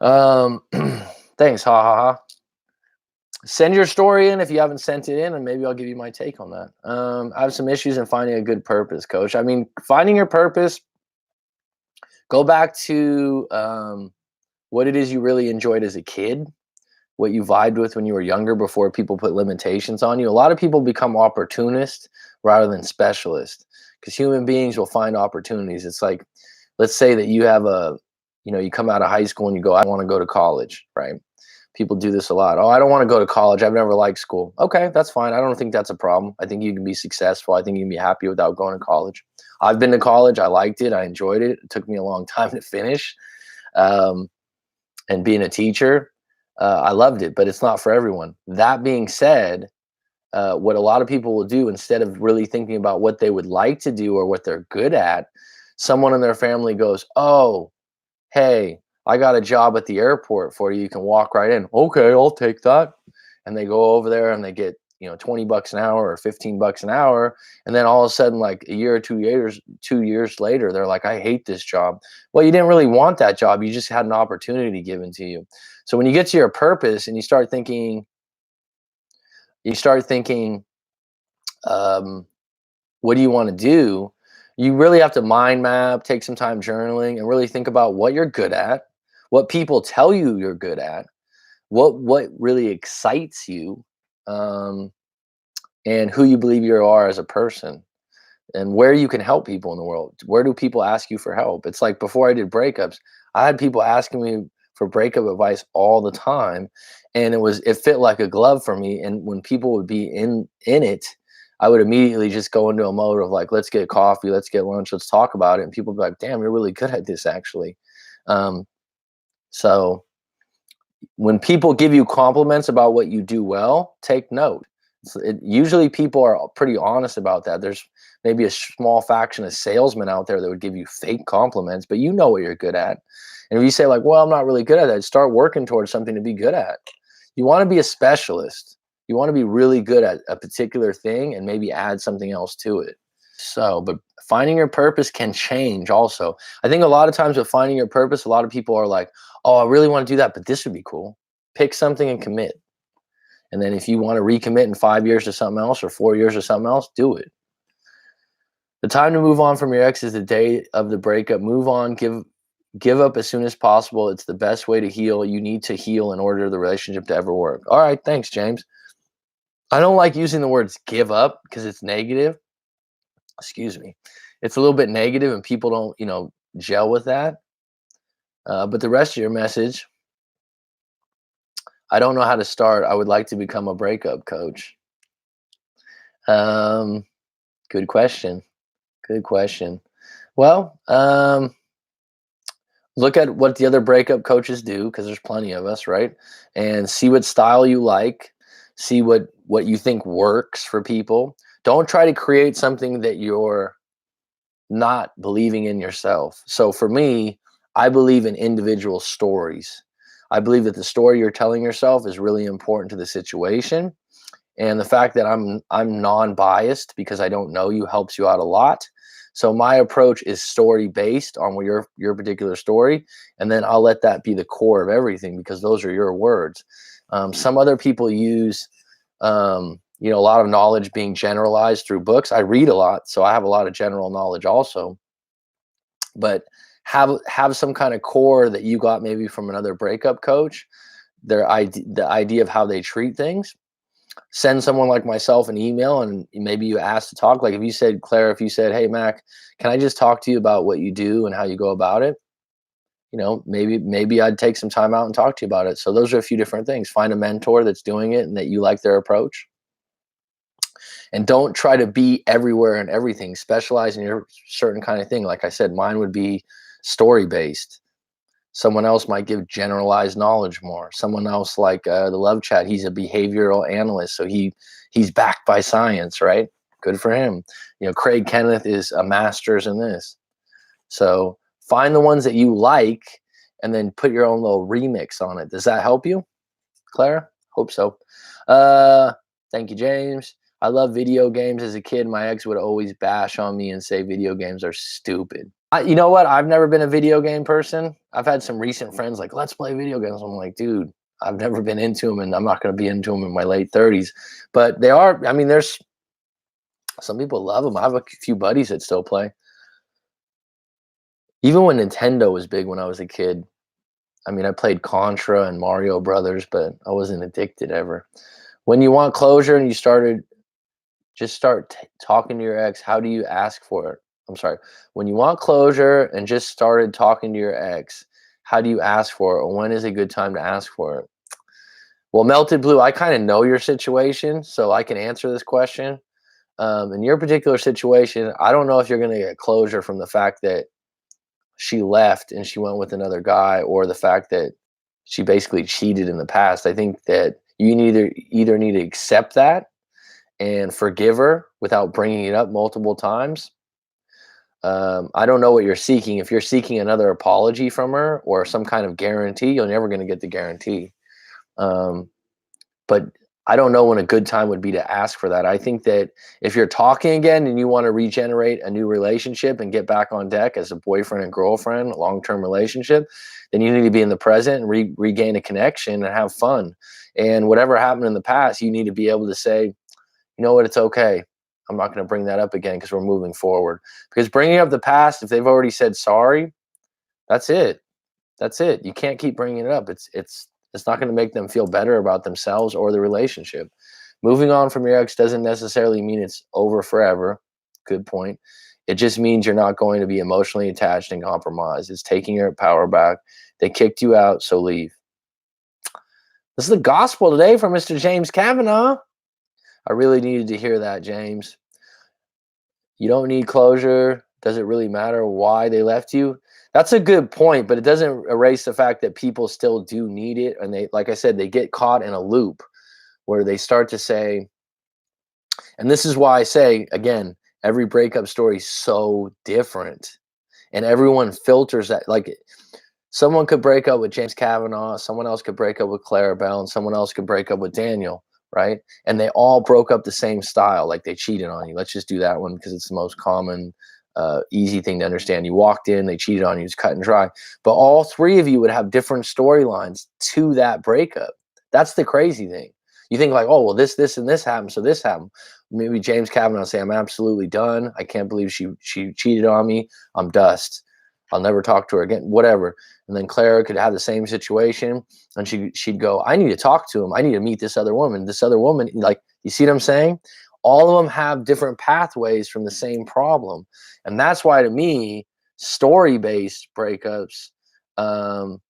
Thanks, ha ha ha. Send your story in if you haven't sent it in, and maybe I'll give you my take on that. I have some issues in finding a good purpose, coach. I mean, finding your purpose, go back to what it is you really enjoyed as a kid, what you vibed with when you were younger before people put limitations on you. A lot of people become opportunists rather than specialists because human beings will find opportunities. It's like, let's say that you have you come out of high school and you go, I want to go to college, right? People do this a lot. Oh, I don't want to go to college. I've never liked school. Okay, that's fine. I don't think that's a problem. I think you can be successful. I think you can be happy without going to college. I've been to college. I liked it. I enjoyed it. It took me a long time to finish. And being a teacher, I loved it, but it's not for everyone. That being said, what a lot of people will do, instead of really thinking about what they would like to do or what they're good at, someone in their family goes, oh, hey, I got a job at the airport for you. You can walk right in. Okay, I'll take that. And they go over there and they get, $20 an hour or $15 an hour. And then all of a sudden, like a year or 2 years later, they're like, I hate this job. Well, you didn't really want that job. You just had an opportunity given to you. So when you get to your purpose and you start thinking, what do you want to do? You really have to mind map, take some time journaling, and really think about what you're good at, what people tell you you're good at, what really excites you, and who you believe you are as a person, and where you can help people in the world. Where do people ask you for help? It's like before I did breakups, I had people asking me for breakup advice all the time, and it fit like a glove for me. And when people would be in it, I would immediately just go into a mode of like, let's get coffee, let's get lunch, let's talk about it. And people would be like, damn, you're really good at this, actually. So when people give you compliments about what you do well, take note. Usually people are pretty honest about that. There's maybe a small faction of salesmen out there that would give you fake compliments, but you know what you're good at. And if you say like, well, I'm not really good at that, start working towards something to be good at. You want to be a specialist. You want to be really good at a particular thing and maybe add something else to it. So, but finding your purpose can change also. I think a lot of times with finding your purpose, a lot of people are like, oh, I really want to do that, but this would be cool. Pick something and commit. And then if you want to recommit in 5 years to something else or 4 years or something else, do it. The time to move on from your ex is the day of the breakup. Move on, give up as soon as possible. It's the best way to heal. You need to heal in order for the relationship to ever work. All right, thanks, James. I don't like using the words give up because it's negative. Excuse me. It's a little bit negative and people don't, gel with that. But the rest of your message, I don't know how to start. I would like to become a breakup coach. Good question. Good question. Well, look at what the other breakup coaches do, because there's plenty of us, right? And see what style you like. See what you think works for people. Don't try to create something that you're not believing in yourself. So for me, I believe in individual stories. I believe that the story you're telling yourself is really important to the situation. And the fact that I'm non-biased because I don't know you helps you out a lot. So my approach is story based on your particular story, and then I'll let that be the core of everything because those are your words. Some other people use you know, a lot of knowledge being generalized through books. I read a lot, so I have a lot of general knowledge also. But have some kind of core that you got maybe from another breakup coach, the idea of how they treat things. Send someone like myself an email, and maybe you ask to talk. Like if you said, Claire, if you said, hey Mac, can I just talk to you about what you do and how you go about it? You know, maybe I'd take some time out and talk to you about it. So those are a few different things. Find a mentor that's doing it and that you like their approach. And don't try to be everywhere and everything. Specialize in your certain kind of thing. Like I said, mine would be story based. Someone else might give generalized knowledge more. Someone else, like the Love Chat, he's a behavioral analyst, so he's backed by science, right? Good for him. You know, Craig Kenneth is a master's in this. So find the ones that you like, and then put your own little remix on it. Does that help you, Clara? Hope so. Thank you, James. I love video games. As a kid, my ex would always bash on me and say video games are stupid. You know what? I've never been a video game person. I've had some recent friends like, let's play video games. I'm like, dude, I've never been into them, and I'm not going to be into them in my late 30s. But they are, I mean, there's some people love them. I have a few buddies that still play. Even when Nintendo was big when I was a kid, I mean, I played Contra and Mario Brothers, but I wasn't addicted ever. When you want closure and you just start talking to your ex, how do you ask for it? I'm sorry. When you want closure and just started talking to your ex, how do you ask for it? Or when is a good time to ask for it? Well, Melted Blue, I kind of know your situation, so I can answer this question. In your particular situation, I don't know if you're going to get closure from the fact that she left and she went with another guy, or the fact that she basically cheated in the past. I think that you either need to accept that and forgive her without bringing it up multiple times. I don't know what you're seeking. If you're seeking another apology from her or some kind of guarantee, you're never going to get the guarantee. But I don't know when a good time would be to ask for that. I think that if you're talking again and you want to regenerate a new relationship and get back on deck as a boyfriend and girlfriend, a long-term relationship, then you need to be in the present and regain a connection and have fun. And whatever happened in the past, you need to be able to say, you know what, it's okay. I'm not going to bring that up again because we're moving forward. Because bringing up the past, if they've already said sorry, that's it. That's it. You can't keep bringing it up. It's not going to make them feel better about themselves or the relationship. Moving on from your ex doesn't necessarily mean it's over forever. Good point. It just means you're not going to be emotionally attached and compromised. It's taking your power back. They kicked you out, so leave. This is the gospel today from Mr. James Kavanaugh. I really needed to hear that, James. You don't need closure. Does it really matter why they left you? That's a good point, but it doesn't erase the fact that people still do need it. And they, like I said, they get caught in a loop where they start to say, and this is why I say, again, every breakup story is so different. And everyone filters that. Like, someone could break up with James Kavanaugh, someone else could break up with Clara Bell, and someone else could break up with Daniel, right? And they all broke up the same style, like they cheated on you. Let's just do that one because it's the most common, easy thing to understand. You walked in, they cheated on you, it's cut and dry. But all three of you would have different storylines to that breakup. That's the crazy thing. You think like, oh, well, this, and this happened, so this happened. Maybe James Kavanaugh say, I'm absolutely done. I can't believe she cheated on me. I'm dust. I'll never talk to her again, whatever. And then Clara could have the same situation, and she'd go, I need to talk to him. I need to meet this other woman. This other woman, like, you see what I'm saying? All of them have different pathways from the same problem. And that's why, to me, story-based breakups, to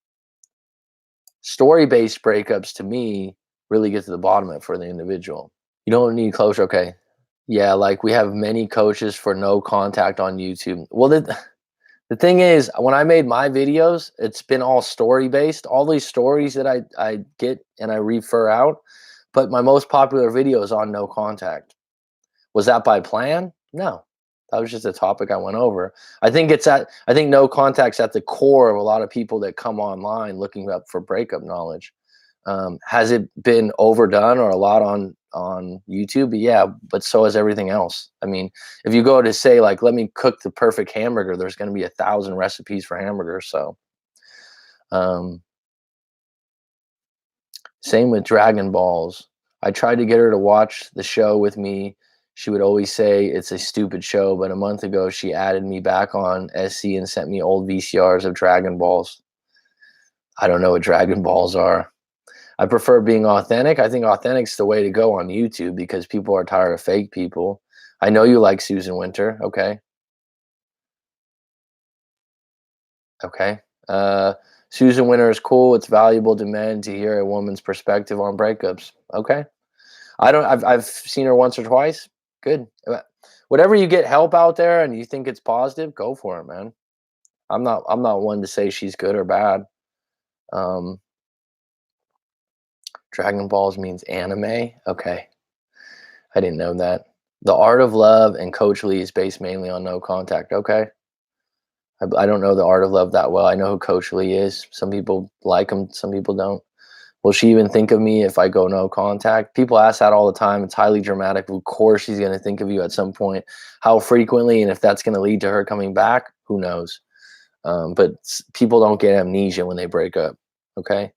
me, really get to the bottom of it for the individual. You don't need closure. Okay. Yeah, like we have many coaches for no contact on YouTube. Well, the thing is, when I made my videos, it's been all story-based. All these stories that I get and I refer out, but my most popular video is on no contact. Was that by plan? No. That was just a topic I went over. I think no contact's at the core of a lot of people that come online looking up for breakup knowledge. Has it been overdone or a lot on YouTube? Yeah, but so has everything else. I mean, if you go to say like, let me cook the perfect hamburger, there's going to be 1,000 recipes for hamburgers. So, same with Dragon Balls. I tried to get her to watch the show with me. She would always say it's a stupid show, but a month ago she added me back on SC and sent me old VCRs of Dragon Balls. I don't know what Dragon Balls are. I prefer being authentic. I think authentic's the way to go on YouTube because people are tired of fake people. I know you like Susan Winter. Okay. Okay. Susan Winter is cool. It's valuable to men to hear a woman's perspective on breakups. Okay. I've seen her once or twice. Good. Whatever you get help out there and you think it's positive, go for it, man. I'm not one to say she's good or bad. Um, Dragon Balls means anime. Okay. I didn't know that. The Art of Love and Coach Lee is based mainly on no contact. Okay. I don't know the Art of Love that well. I know who Coach Lee is. Some people like him, some people don't. Will she even think of me if I go no contact? People ask that all the time. It's highly dramatic. Of course, she's going to think of you at some point. How frequently and if that's going to lead to her coming back, who knows? But people don't get amnesia when they break up. Okay.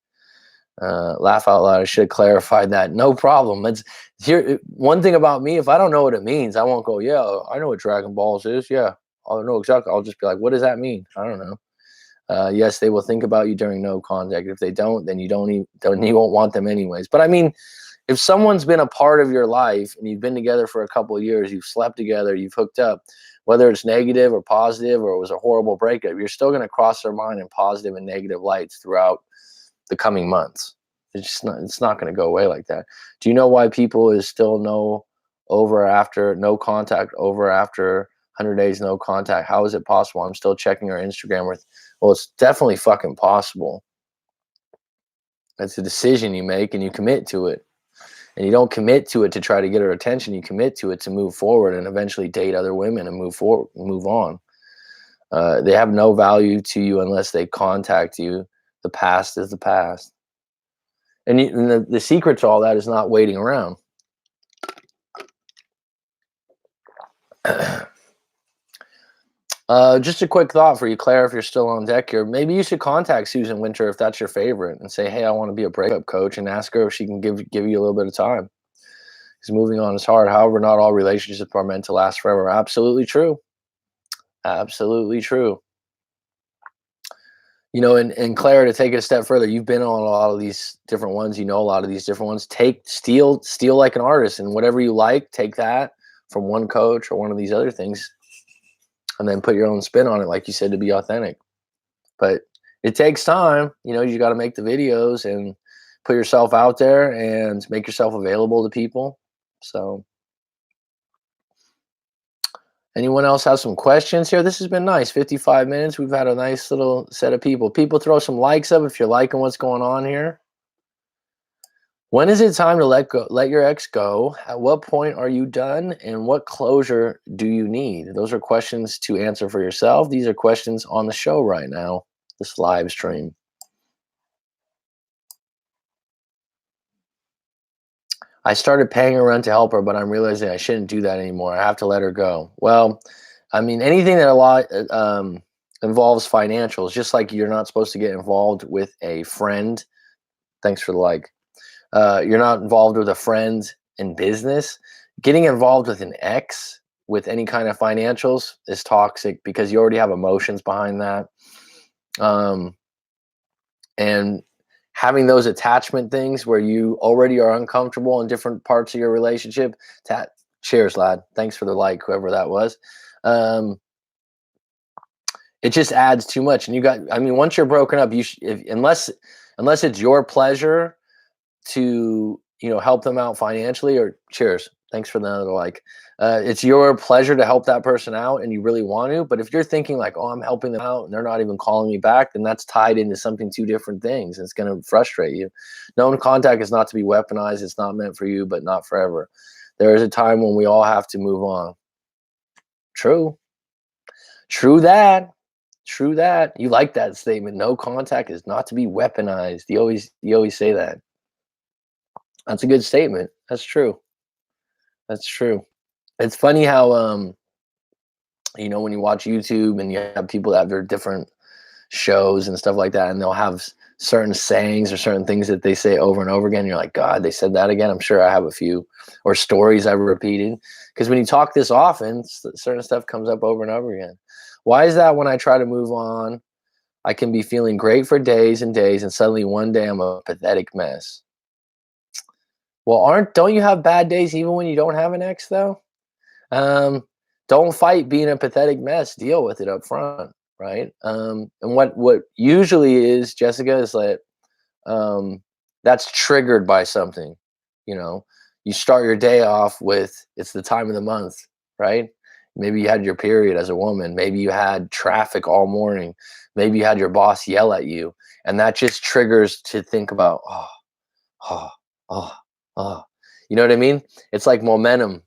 Laugh out loud. I should have clarified that. No problem. It's here. One thing about me, if I don't know what it means, I won't go, yeah, I know what Dragon Balls is. Yeah, I know exactly. I'll just be like, what does that mean? I don't know. Yes, they will think about you during no contact. If they don't, then you you won't want them anyways. But I mean, if someone's been a part of your life and you've been together for a couple of years, you've slept together, you've hooked up, whether it's negative or positive or it was a horrible breakup, you're still going to cross their mind in positive and negative lights throughout the coming months. It's not going to go away like that. Do you know why people is still no contact over after 100 days no contact? How is it possible? I'm still checking her Instagram with, well, it's definitely fucking possible. That's a decision you make and you commit to it. And you don't commit to it to try to get her attention. You commit to it to move forward and eventually date other women and move forward, move on. They have no value to you unless they contact you. The past is the past. And the secret to all that is not waiting around. Just a quick thought for you, Claire, if you're still on deck here. Maybe you should contact Susan Winter if that's your favorite and say, hey, I want to be a breakup coach, and ask her if she can give you a little bit of time. Because moving on is hard. However, not all relationships are meant to last forever. Absolutely true. Absolutely true. You know, and Claire, to take it a step further, you've been on a lot of these different ones. You know a lot of these different ones. Steal like an artist, and whatever you like, take that from one coach or one of these other things, and then put your own spin on it, like you said, to be authentic. But it takes time. You know, you got to make the videos and put yourself out there and make yourself available to people. So anyone else have some questions here? This has been nice. 55 minutes. We've had a nice little set of people. People, throw some likes up if you're liking what's going on here. When is it time to let your ex go? At what point are you done? And what closure do you need? Those are questions to answer for yourself. These are questions on the show right now, this live stream. I started paying her rent to help her, but I'm realizing I shouldn't do that anymore. I have to let her go. Well, I mean, anything that involves financials, just like you're not supposed to get involved with a friend. Thanks for the like. You're not involved with a friend in business. Getting involved with an ex with any kind of financials is toxic because you already have emotions behind that. And having those attachment things where you already are uncomfortable in different parts of your relationship. Cheers, lad. Thanks for the like, whoever that was. It just adds too much. And once you're broken up, unless it's your pleasure to, help them out financially, or cheers. Thanks for the like. It's your pleasure to help that person out and you really want to. But if you're thinking like, oh, I'm helping them out and they're not even calling me back, then that's tied into two different things. It's going to frustrate you. No contact is not to be weaponized. It's not meant for you, but not forever. There is a time when we all have to move on. True that. You like that statement. No contact is not to be weaponized. You always say that. That's a good statement. That's true. It's funny how when you watch YouTube and you have people that have their different shows and stuff like that, and they'll have certain sayings or certain things that they say over and over again. You're like, God, they said that again. I'm sure I have a few, or stories I've repeated. Because when you talk this often, certain stuff comes up over and over again. Why is that when I try to move on, I can be feeling great for days and days, and suddenly one day I'm a pathetic mess? Well, don't you have bad days even when you don't have an ex though? Um, don't fight being a pathetic mess. Deal with it up front, right? And what usually is, Jessica, is that um, that's triggered by something. You know, you start your day off with it's the time of the month, right? Maybe you had your period as a woman. Maybe you had traffic all morning. Maybe you had your boss yell at you, and that just triggers to think about, oh, oh, oh. You know what I mean? It's like momentum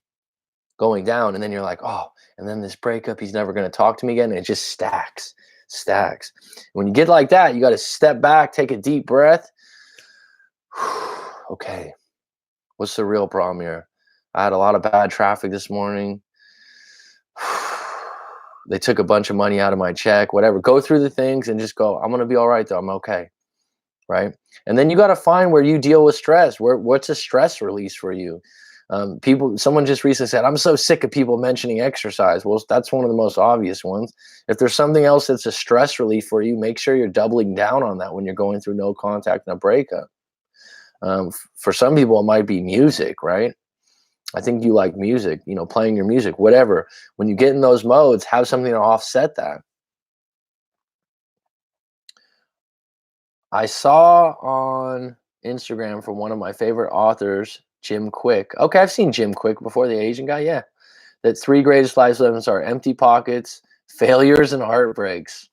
going down, and then you're like, oh, and then this breakup, he's never going to talk to me again, and it just stacks. When you get like that, you got to step back, take a deep breath. Okay, what's the real problem here? I had a lot of bad traffic this morning. They took a bunch of money out of my check, whatever. Go through the things and just go, I'm going to be all right though. I'm okay. Right. And then you got to find where you deal with stress. What's a stress release for you? Someone just recently said, I'm so sick of people mentioning exercise. Well, that's one of the most obvious ones. If there's something else that's a stress relief for you, make sure you're doubling down on that when you're going through no contact and a breakup. For some people, it might be music, right? I think you like music, playing your music, whatever. When you get in those modes, have something to offset that. I saw on Instagram from one of my favorite authors, Jim Quick. Okay, I've seen Jim Quick before, the Asian guy, yeah. That 3 greatest life lessons are empty pockets, failures, and heartbreaks.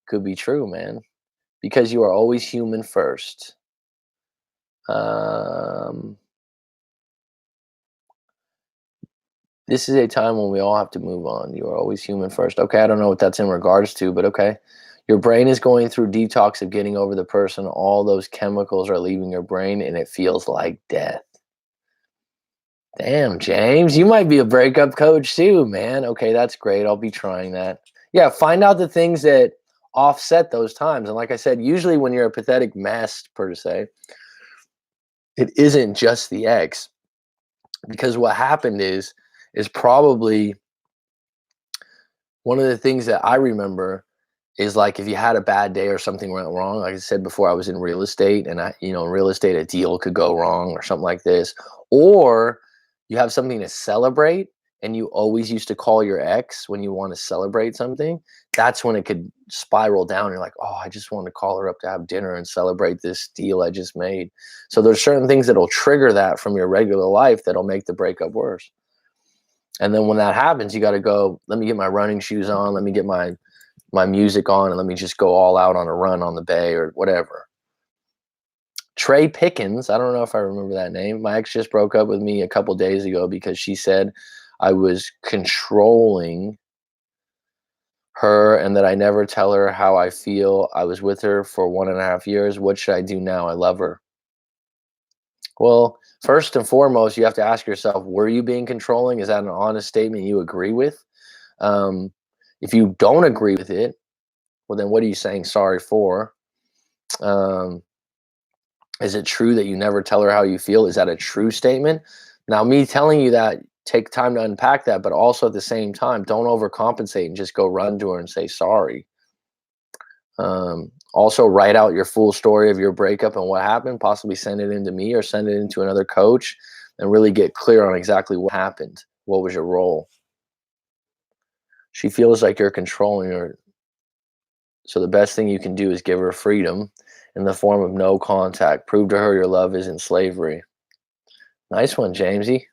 Could be true, man. Because you are always human first. This is a time when we all have to move on. You are always human first. Okay, I don't know what that's in regards to, but okay. Your brain is going through detox of getting over the person. All those chemicals are leaving your brain, and it feels like death. Damn, James, you might be a breakup coach too, man. Okay, that's great. I'll be trying that. Yeah, find out the things that offset those times. And like I said, usually when you're a pathetic mess, per se, it isn't just the ex. Because what happened is probably one of the things that I remember is like if you had a bad day or something went wrong. Like I said before, I was in real estate, and in real estate, a deal could go wrong or something like this. Or you have something to celebrate, and you always used to call your ex when you want to celebrate something. That's when it could spiral down. You're like, oh, I just want to call her up to have dinner and celebrate this deal I just made. So there's certain things that'll trigger that from your regular life that'll make the breakup worse. And then when that happens, you got to go, let me get my running shoes on. Let me get my music on, and let me just go all out on a run on the bay or whatever. Trey Pickens, I don't know if I remember that name. My ex just broke up with me a couple days ago because she said I was controlling her and that I never tell her how I feel. I was with her for 1.5 years. What should I do now? I love her. Well, first and foremost, you have to ask yourself, were you being controlling? Is that an honest statement you agree with? If you don't agree with it, well, then what are you saying sorry for? Is it true that you never tell her how you feel? Is that a true statement? Now, me telling you that, take time to unpack that, but also at the same time, don't overcompensate and just go run to her and say sorry. Also, write out your full story of your breakup and what happened. Possibly send it in to me or send it into another coach, and really get clear on exactly what happened. What was your role? She feels like you're controlling her. So the best thing you can do is give her freedom in the form of no contact. Prove to her your love isn't slavery. Nice one, Jamesy.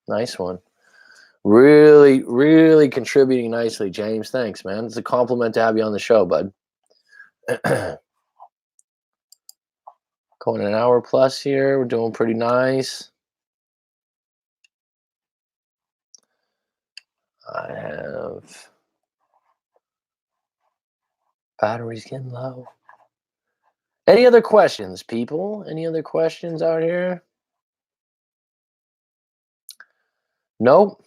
Nice one. Really, really contributing nicely, James. Thanks, man. It's a compliment to have you on the show, bud. Going an hour plus here. We're doing pretty nice. I have batteries getting low. Any other questions, people? Any other questions out here? Nope.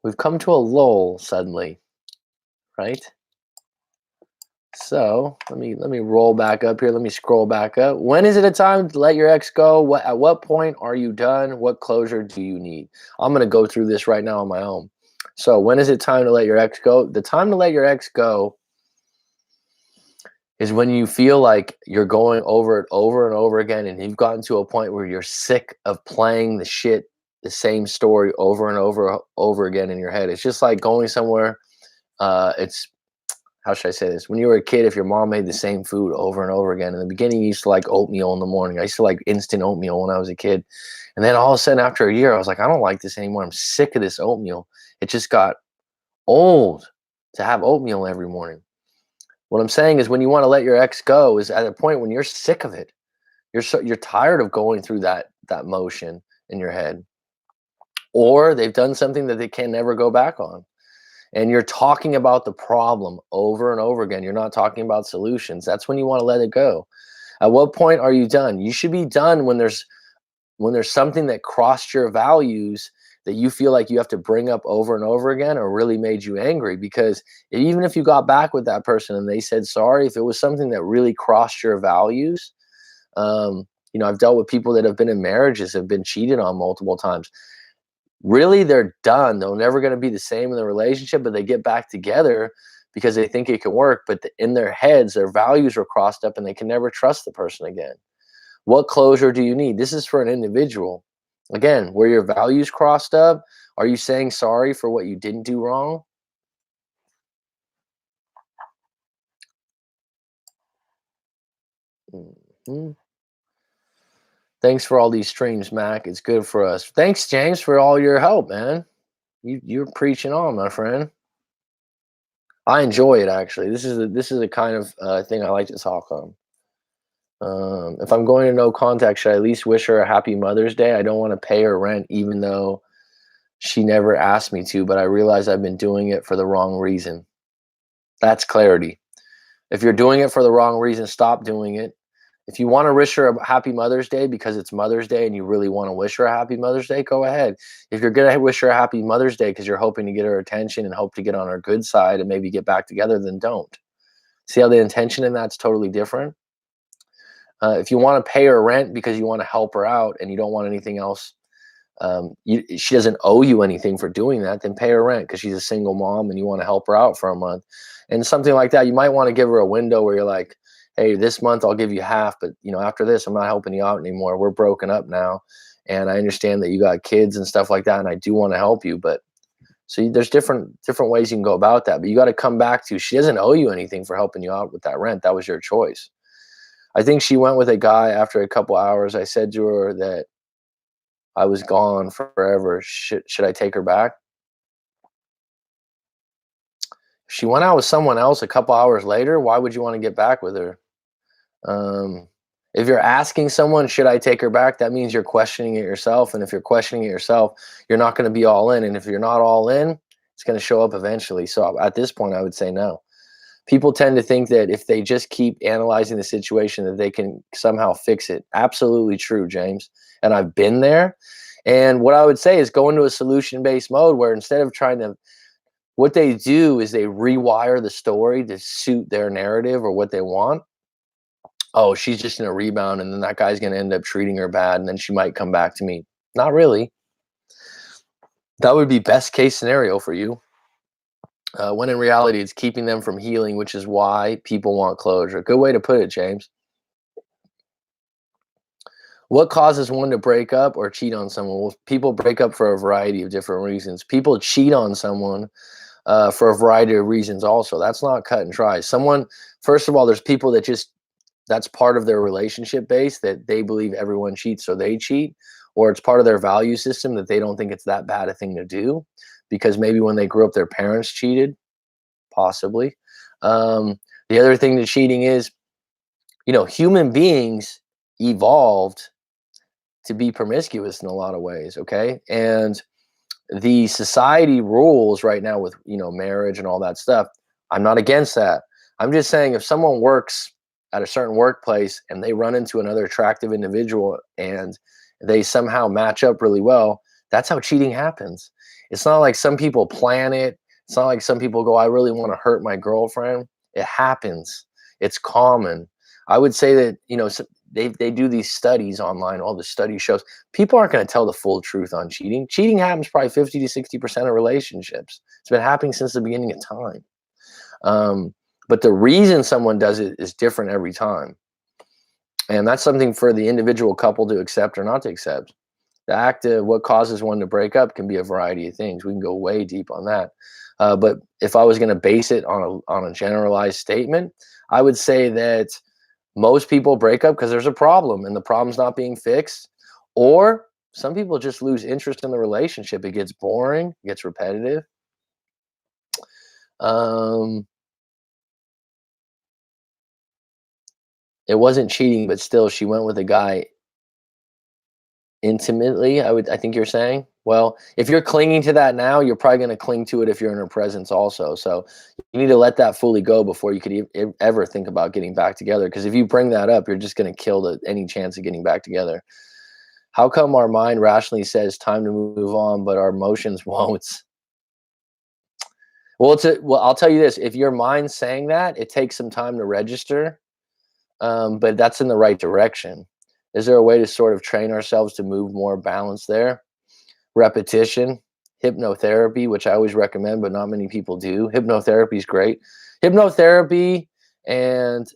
We've come to a lull suddenly, right? So let me roll back up here. Let me scroll back up. When is it a time to let your ex go? At what point are you done? What closure do you need? I'm gonna go through this right now on my own. So when is it time to let your ex go? The time to let your ex go is when you feel like you're going over it over and over again, and you've gotten to a point where you're sick of playing the same story over and over again in your head. It's just like going somewhere. It's How should I say this? When you were a kid, if your mom made the same food over and over again, in the beginning, you used to like oatmeal in the morning. I used to like instant oatmeal when I was a kid. And then all of a sudden, after a year, I was like, I don't like this anymore. I'm sick of this oatmeal. It just got old to have oatmeal every morning. What I'm saying is when you want to let your ex go is at a point when you're sick of it. You're tired of going through that motion in your head. Or they've done something that they can never go back on. And you're talking about the problem over and over again. You're not talking about solutions. That's when you want to let it go. At what point are you done? You should be done when there's something that crossed your values that you feel like you have to bring up over and over again or really made you angry. Because even if you got back with that person and they said sorry, if it was something that really crossed your values, I've dealt with people that have been in marriages, have been cheated on multiple times. Really, they're done. They're never going to be the same in the relationship, but they get back together because they think it can work. But in their heads, their values are crossed up and they can never trust the person again. What closure do you need? This is for an individual. Again, where your values crossed up, are you saying sorry for what you didn't do wrong? Mhm. Thanks for all these streams, Mac. It's good for us. Thanks, James, for all your help, man. You're preaching on, my friend. I enjoy it actually. This is a kind of thing I like to talk on. If I'm going to no contact, should I at least wish her a happy Mother's Day? I don't want to pay her rent, even though she never asked me to, but I realize I've been doing it for the wrong reason. That's clarity. If you're doing it for the wrong reason, stop doing it. If you want to wish her a happy Mother's Day because it's Mother's Day and you really want to wish her a happy Mother's Day, go ahead. If you're going to wish her a happy Mother's Day because you're hoping to get her attention and hope to get on her good side and maybe get back together, then don't. See how the intention in that's totally different? If you want to pay her rent because you want to help her out and you don't want anything else, she doesn't owe you anything for doing that, then pay her rent because she's a single mom and you want to help her out for a month. And something like that, you might want to give her a window where you're like, hey, this month I'll give you half, but after this, I'm not helping you out anymore. We're broken up now. And I understand that you got kids and stuff like that, and I do want to help you. But there's different ways you can go about that. But you got to come back to, she doesn't owe you anything for helping you out with that rent. That was your choice. I think she went with a guy after a couple hours. I said to her that I was gone forever. Should I take her back? If she went out with someone else a couple hours later, why would you want to get back with her? Um, if you're asking someone, should I take her back? That means you're questioning it yourself. And if you're questioning it yourself, you're not going to be all in. And if you're not all in, it's going to show up eventually. So at this point, I would say no. People tend to think that if they just keep analyzing the situation, that they can somehow fix it. Absolutely true, James. And I've been there. And what I would say is go into a solution-based mode where instead of what they do is they rewire the story to suit their narrative or what they want. Oh, she's just in a rebound, and then that guy's going to end up treating her bad, and then she might come back to me. Not really. That would be best case scenario for you. When in reality, it's keeping them from healing, which is why people want closure. Good way to put it, James. What causes one to break up or cheat on someone? Well, people break up for a variety of different reasons. People cheat on someone for a variety of reasons also. That's not cut and dry. First of all, there's people that that's part of their relationship base, that they believe everyone cheats, so they cheat, or it's part of their value system that they don't think it's that bad a thing to do because maybe when they grew up, their parents cheated, possibly. The other thing to cheating is, human beings evolved to be promiscuous in a lot of ways, okay? And the society rules right now with, marriage and all that stuff. I'm not against that. I'm just saying if someone works at a certain workplace and they run into another attractive individual and they somehow match up really well, that's how cheating happens. It's not like some people plan it. It's not like some people go, I really want to hurt my girlfriend. It happens. It's common. I would say that, they do these studies online, all the study shows people aren't going to tell the full truth on cheating. Cheating happens probably 50 to 60% of relationships. It's been happening since the beginning of time. But the reason someone does it is different every time. And that's something for the individual couple to accept or not to accept. The act of what causes one to break up can be a variety of things. We can go way deep on that. But if I was going to base it on a generalized statement, I would say that most people break up because there's a problem and the problem's not being fixed. Or some people just lose interest in the relationship. It gets boring, it gets repetitive. It wasn't cheating, but still she went with a guy intimately, I think you're saying. Well, if you're clinging to that now, you're probably going to cling to it if you're in her presence also. So you need to let that fully go before you could ever think about getting back together. Because if you bring that up, you're just going to kill any chance of getting back together. How come our mind rationally says time to move on, but our emotions won't? Well, I'll tell you this. If your mind's saying that, it takes some time to register, but that's in the right direction. Is there a way to sort of train ourselves to move more balance there? Repetition, hypnotherapy, which I always recommend, but not many people do. Hypnotherapy is great. Hypnotherapy and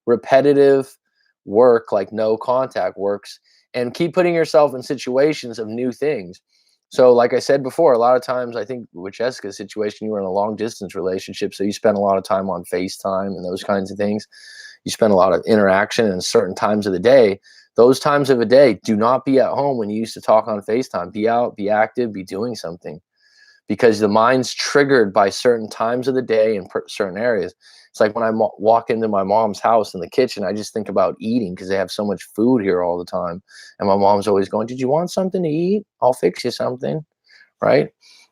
repetitive work like no contact works, and keep putting yourself in situations of new things. So like I said before, a lot of times, I think with Jessica's situation, you were in a long distance relationship, so you spent a lot of time on FaceTime and those kinds of things. You spend a lot of interaction in certain times of the day. Those times of the day, do not be at home when you used to talk on FaceTime. Be out, be active, be doing something, because the mind's triggered by certain times of the day in certain areas. It's like when I walk into my mom's house in the kitchen, I just think about eating because they have so much food here all the time. And my mom's always going, "Did you want something to eat? I'll fix you something," right?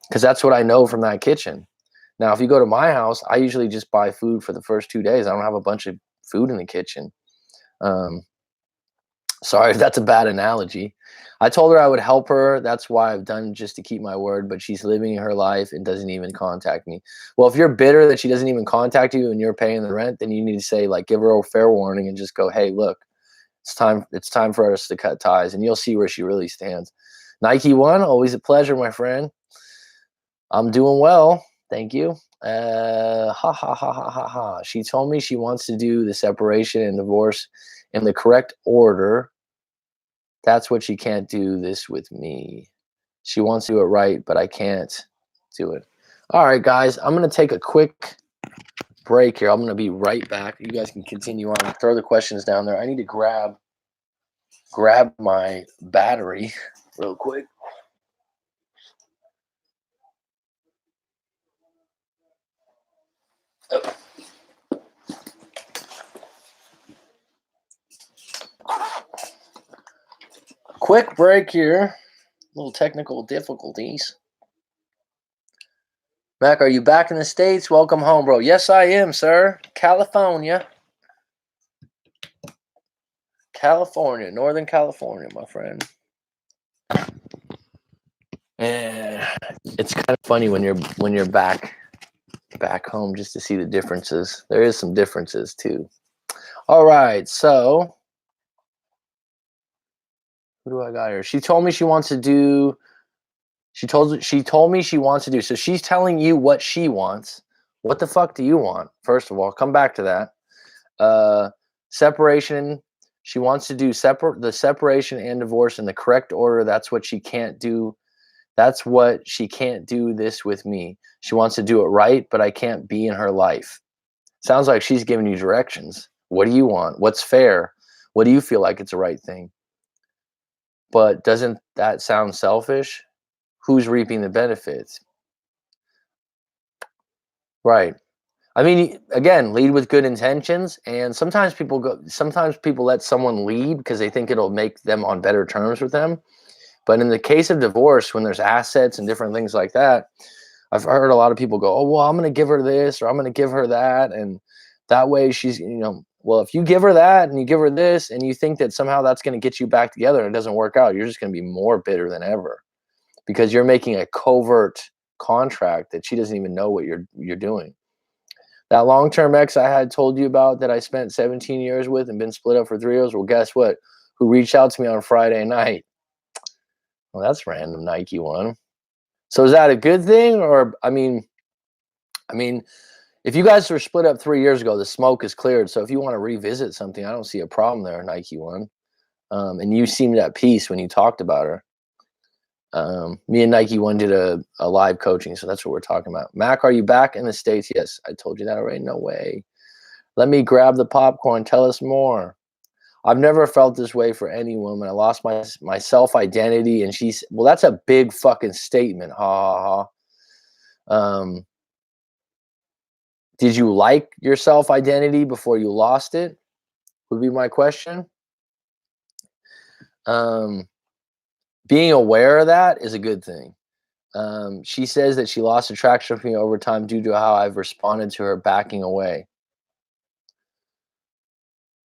Because that's what I know from that kitchen. Now, if you go to my house, I usually just buy food for the first 2 days. I don't have a bunch of food in the kitchen. Sorry if that's a bad analogy. I told her I would help her. That's why I've done, just to keep my word, but she's living her life and doesn't even contact me. Well, if you're bitter that she doesn't even contact you and you're paying the rent, then you need to say, like, give her a fair warning and just go, "Hey, look, it's time for us to cut ties," and you'll see where she really stands. Nike One, always a pleasure, my friend. I'm doing well. Thank you. Ha ha ha ha ha ha. She told me she wants to do the separation and divorce in the correct order. That's what she can't do this with me. She wants to do it right, but I can't do it. All right, guys, I'm going to take a quick break here. I'm going to be right back. You guys can continue on. Throw the questions down there. I need to grab my battery real quick. Oh. Quick break here. Little technical difficulties. Mac, are you back in the States? Welcome home, bro. Yes, I am, sir. California. Northern California, my friend. And it's kind of funny when you're back home, just to see the differences. There is some differences too. All right, so who do I got here? She told me she wants to do. She told me she wants to do. So she's telling you what she wants. What the fuck do you want? First of all, come back to that. Separation. She wants to do the separation and divorce in the correct order. That's what she can't do. That's what she can't do this with me. She wants to do it right, but I can't be in her life. Sounds like she's giving you directions. What do you want? What's fair? What do you feel like it's the right thing? But doesn't that sound selfish? Who's reaping the benefits? Right. I mean, again, lead with good intentions. And sometimes people let someone lead because they think it'll make them on better terms with them. But in the case of divorce, when there's assets and different things like that, I've heard a lot of people go, "Oh, well, I'm going to give her this or I'm going to give her that." And that way she's, well, if you give her that and you give her this and you think that somehow that's going to get you back together and it doesn't work out, you're just going to be more bitter than ever because you're making a covert contract that she doesn't even know what you're doing. That long-term ex I had told you about that I spent 17 years with and been split up for 3 years, well, guess what? Who reached out to me on Friday night. Well, that's random, Nike One. So is that a good thing? Or I mean, if you guys were split up 3 years ago, the smoke is cleared. So if you want to revisit something, I don't see a problem there, Nike One. And you seemed at peace when you talked about her. Me and Nike One did a live coaching, so that's what we're talking about. Mac, are you back in the States? Yes, I told you that already. No way. Let me grab the popcorn. Tell us more. I've never felt this way for any woman. I lost my self identity, and she's well. That's a big fucking statement. Ha ha ha. Did you like your self identity before you lost it? Would be my question. Um, being aware of that is a good thing. She says that she lost attraction for me over time due to how I've responded to her backing away.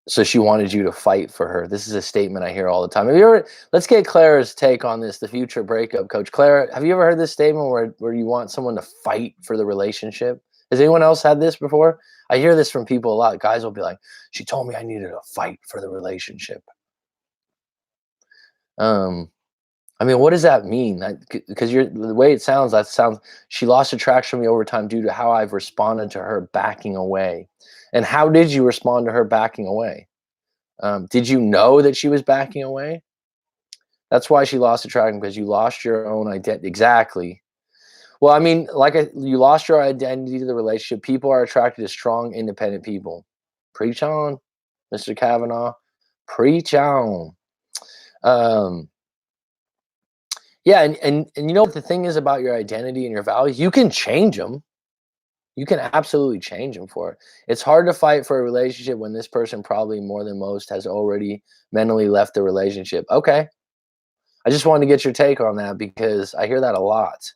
So she wanted you to fight for her. This is a statement I hear all the time. Have you ever? Let's get Clara's take on this. The future breakup coach, Clara. Have you ever heard this statement where you want someone to fight for the relationship? Has anyone else had this before? I hear this from people a lot. Guys will be like, "She told me I needed to fight for the relationship." Um, I mean, what does that mean? Because you're the way it sounds. That sounds. She lost attraction for me over time due to how I've responded to her backing away. And how did you respond to her backing away? Did you know that she was backing away? That's why she lost attraction, because you lost your own identity. Exactly. Well, I mean, you lost your identity to the relationship. People are attracted to strong, independent people. Preach on, Mr. Kavanaugh. Preach on. Um, yeah, and you know what the thing is about your identity and your values? You can change them. You can absolutely change them for it. It's hard to fight for a relationship when this person probably more than most has already mentally left the relationship. Okay. I just wanted to get your take on that because I hear that a lot.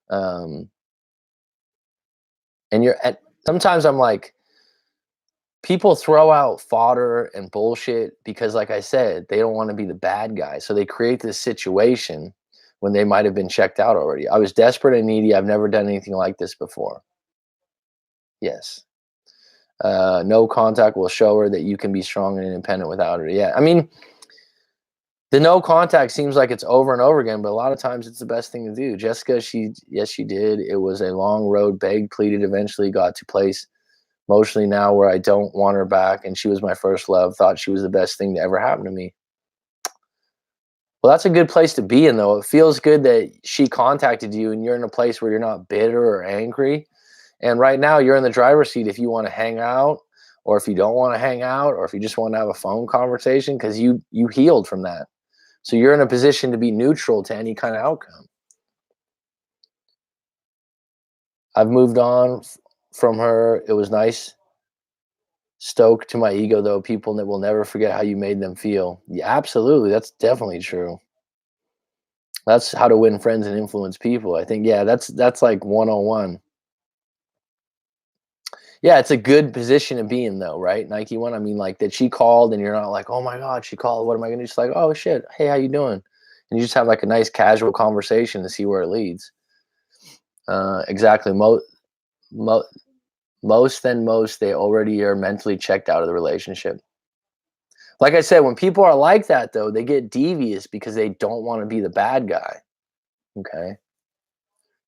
Um, and sometimes I'm like, people throw out fodder and bullshit because, like I said, they don't want to be the bad guy. So they create this situation when they might have been checked out already. I was desperate and needy. I've never done anything like this before. Yes. No contact will show her that you can be strong and independent without her. Yeah. I mean, the no contact seems like it's over and over again, but a lot of times it's the best thing to do. Jessica, yes, she did. It was a long road, begged, pleaded, eventually got to place emotionally now where I don't want her back. And she was my first love, thought she was the best thing to ever happen to me. Well, that's a good place to be in, though. It feels good that she contacted you and you're in a place where you're not bitter or angry. And right now you're in the driver's seat if you want to hang out or if you don't want to hang out or if you just want to have a phone conversation because you healed from that. So you're in a position to be neutral to any kind of outcome. I've moved on from her. It was nice. Stoke to my ego, though. People that will never forget how you made them feel. Yeah, absolutely. That's definitely true. That's how to win friends and influence people. I think, yeah, that's like 101. Yeah, it's a good position to be in, though, right? Nike One. I mean, like that she called, and you're not like, oh my god, she called. What am I gonna do? Just like, oh shit, hey, how you doing? And you just have like a nice casual conversation to see where it leads. Exactly. Mo- most, they already are mentally checked out of the relationship. Like I said, when people are like that, though, they get devious because they don't want to be the bad guy. Okay,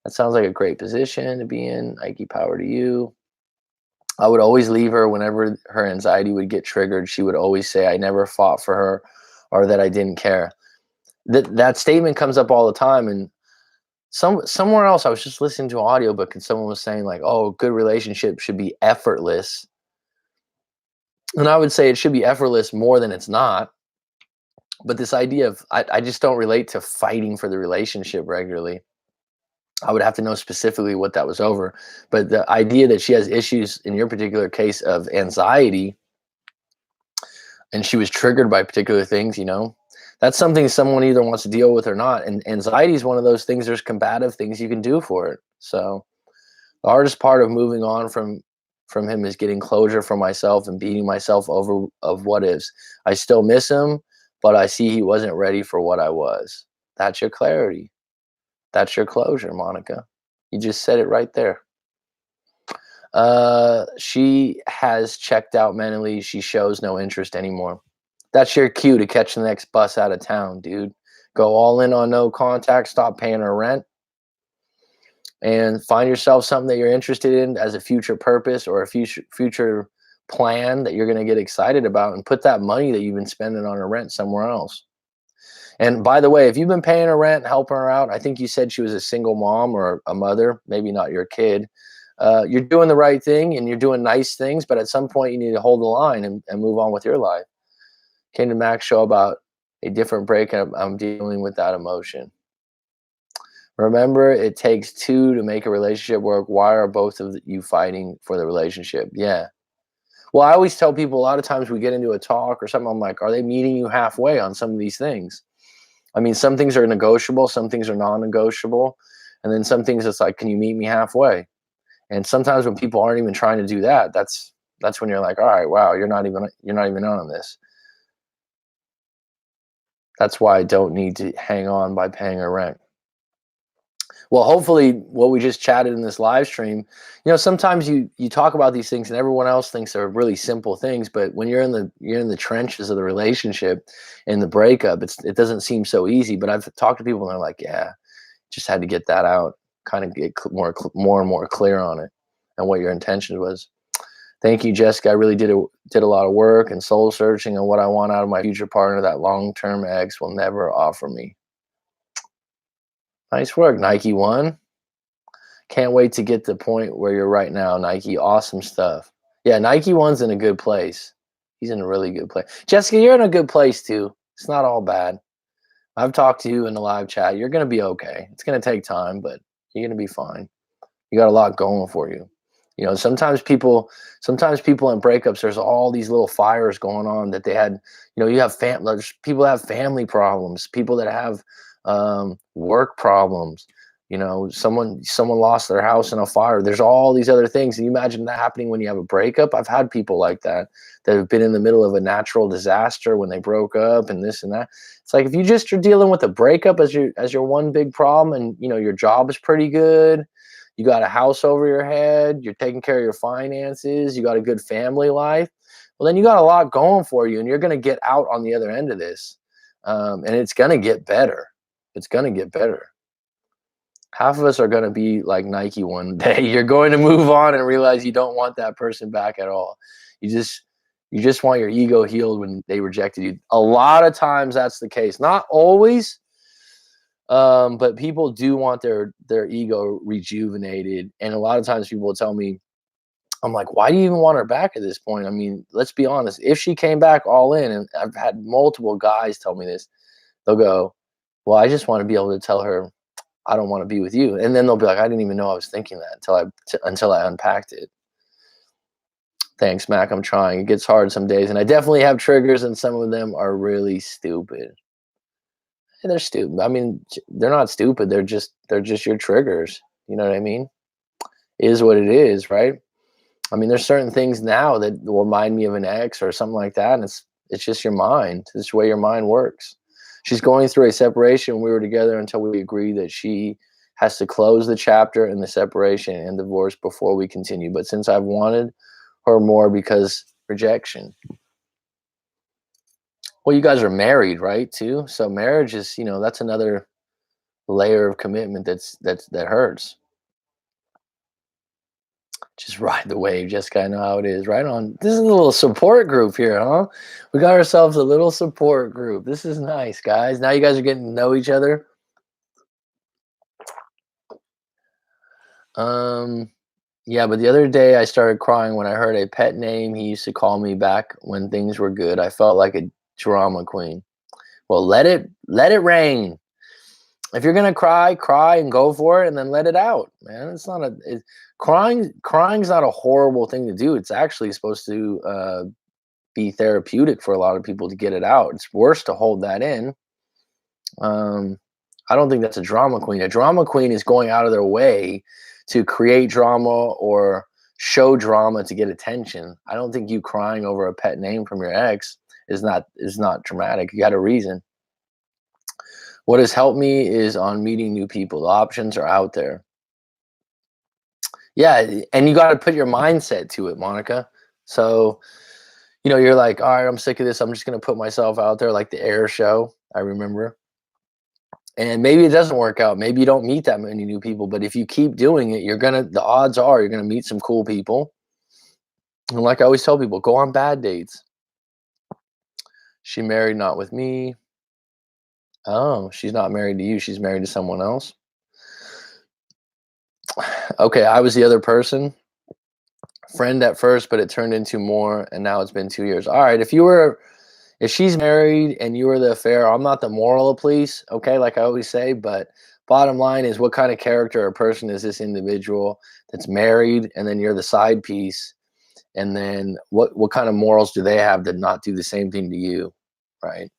that sounds like a great position to be in. Nike power to you. I would always leave her whenever her anxiety would get triggered. She would always say, I never fought for her or that I didn't care. That statement comes up all the time. And somewhere else, I was just listening to an audiobook and someone was saying, like, oh, good relationship should be effortless. And I would say it should be effortless more than it's not. But this idea of, I just don't relate to fighting for the relationship regularly. I would have to know specifically what that was over. But the idea that she has issues in your particular case of anxiety and she was triggered by particular things, that's something someone either wants to deal with or not. And anxiety is one of those things. There's combative things you can do for it. So the hardest part of moving on from him is getting closure for myself and beating myself over of what is. I still miss him, but I see he wasn't ready for what I was. That's your clarity. That's your closure, Monica. You just said it right there. She has checked out mentally. She shows no interest anymore. That's your cue to catch the next bus out of town, dude. Go all in on no contact, stop paying her rent, and find yourself something that you're interested in as a future purpose or a future plan that you're going to get excited about, and put that money that you've been spending on her rent somewhere else. And by the way, if you've been paying her rent, helping her out, I think you said she was a single mom or a mother, maybe not your kid. You're doing the right thing and you're doing nice things, but at some point you need to hold the line and move on with your life. Came to Max show about a different breakup. I'm dealing with that emotion. Remember, it takes two to make a relationship work. Why are both of you fighting for the relationship? Yeah. Well, I always tell people, a lot of times we get into a talk or something, I'm like, are they meeting you halfway on some of these things? I mean, some things are negotiable, some things are non-negotiable, and then some things it's like, can you meet me halfway? And sometimes when people aren't even trying to do that, that's when you're like, all right, wow, you're not even on this. That's why I don't need to hang on by paying her rent. Well, hopefully what we just chatted in this live stream, sometimes you talk about these things and everyone else thinks they're really simple things, but when you're in the trenches of the relationship and the breakup, it doesn't seem so easy. But I've talked to people and they're like, yeah, just had to get that out, kind of get more and more clear on it and what your intention was. Thank you, Jessica. I really did a lot of work and soul searching on what I want out of my future partner that long-term ex will never offer me. Nice work, Nike One. Can't wait to get to the point where you're right now, Nike. Awesome stuff. Yeah, Nike One's in a good place. He's in a really good place. Jessica, you're in a good place too. It's not all bad. I've talked to you in the live chat. You're going to be okay. It's going to take time, but you're going to be fine. You got a lot going for you. Sometimes people in breakups, there's all these little fires going on that they had. You have there's people that have family problems, people that have work problems. Someone lost their house in a fire. There's all these other things. And you imagine that happening when you have a breakup. I've had people like that have been in the middle of a natural disaster when they broke up and this and that. It's like, if you just are dealing with a breakup as your one big problem, and your job is pretty good, you got a house over your head, you're taking care of your finances, you got a good family life, well, then you got a lot going for you, and you're going to get out on the other end of this. And it's going to get better. It's going to get better. Half of us are going to be like Nike one day. You're going to move on and realize you don't want that person back at all. You just want your ego healed when they rejected you. A lot of times that's the case. Not always, but people do want their ego rejuvenated. And a lot of times people will tell me, I'm like, why do you even want her back at this point? I mean, let's be honest. If she came back all in, and I've had multiple guys tell me this, they'll go, well, I just want to be able to tell her I don't want to be with you. And then they'll be like, I didn't even know I was thinking that until I unpacked it. Thanks, Mac. I'm trying. It gets hard some days, and I definitely have triggers, and some of them are really stupid. And they're stupid. I mean, they're not stupid. They're just your triggers. You know what I mean? It is what it is, right? I mean, there's certain things now that will remind me of an ex or something like that, and it's just your mind. It's the way your mind works. She's going through a separation. We were together until we agreed that she has to close the chapter in the separation and divorce before we continue. But since I've wanted her more because rejection. Well, you guys are married, right? Too. So marriage is, that's another layer of commitment that hurts. Just ride the wave. Jessica, I know how it is. Right on. This is a little support group here, huh? We got ourselves a little support group. This is nice, guys. Now you guys are getting to know each other. Yeah, but the other day I started crying when I heard a pet name he used to call me back when things were good. I felt like a drama queen. Well, let it rain. If you're gonna cry, cry and go for it, and then let it out, man. It's not crying's not a horrible thing to do. It's actually supposed to be therapeutic for a lot of people to get it out. It's worse to hold that in. I don't think that's a drama queen. A drama queen is going out of their way to create drama or show drama to get attention. I don't think you crying over a pet name from your ex is not dramatic. You got a reason. What has helped me is on meeting new people. The options are out there. Yeah, and you gotta put your mindset to it, Monica. So, you're like, "All right, I'm sick of this. I'm just gonna put myself out there," like the Air show, I remember. And maybe it doesn't work out. Maybe you don't meet that many new people, but if you keep doing it, the odds are you're gonna meet some cool people. And like I always tell people, go on bad dates. She married not with me. Oh, she's not married to you. She's married to someone else. Okay, I was the other person. Friend at first, but it turned into more, and now it's been 2 years. All right, if she's married and you were the affair, I'm not the moral of police, okay, like I always say, but bottom line is what kind of character or person is this individual that's married, and then you're the side piece, and then what kind of morals do they have to not do the same thing to you, right?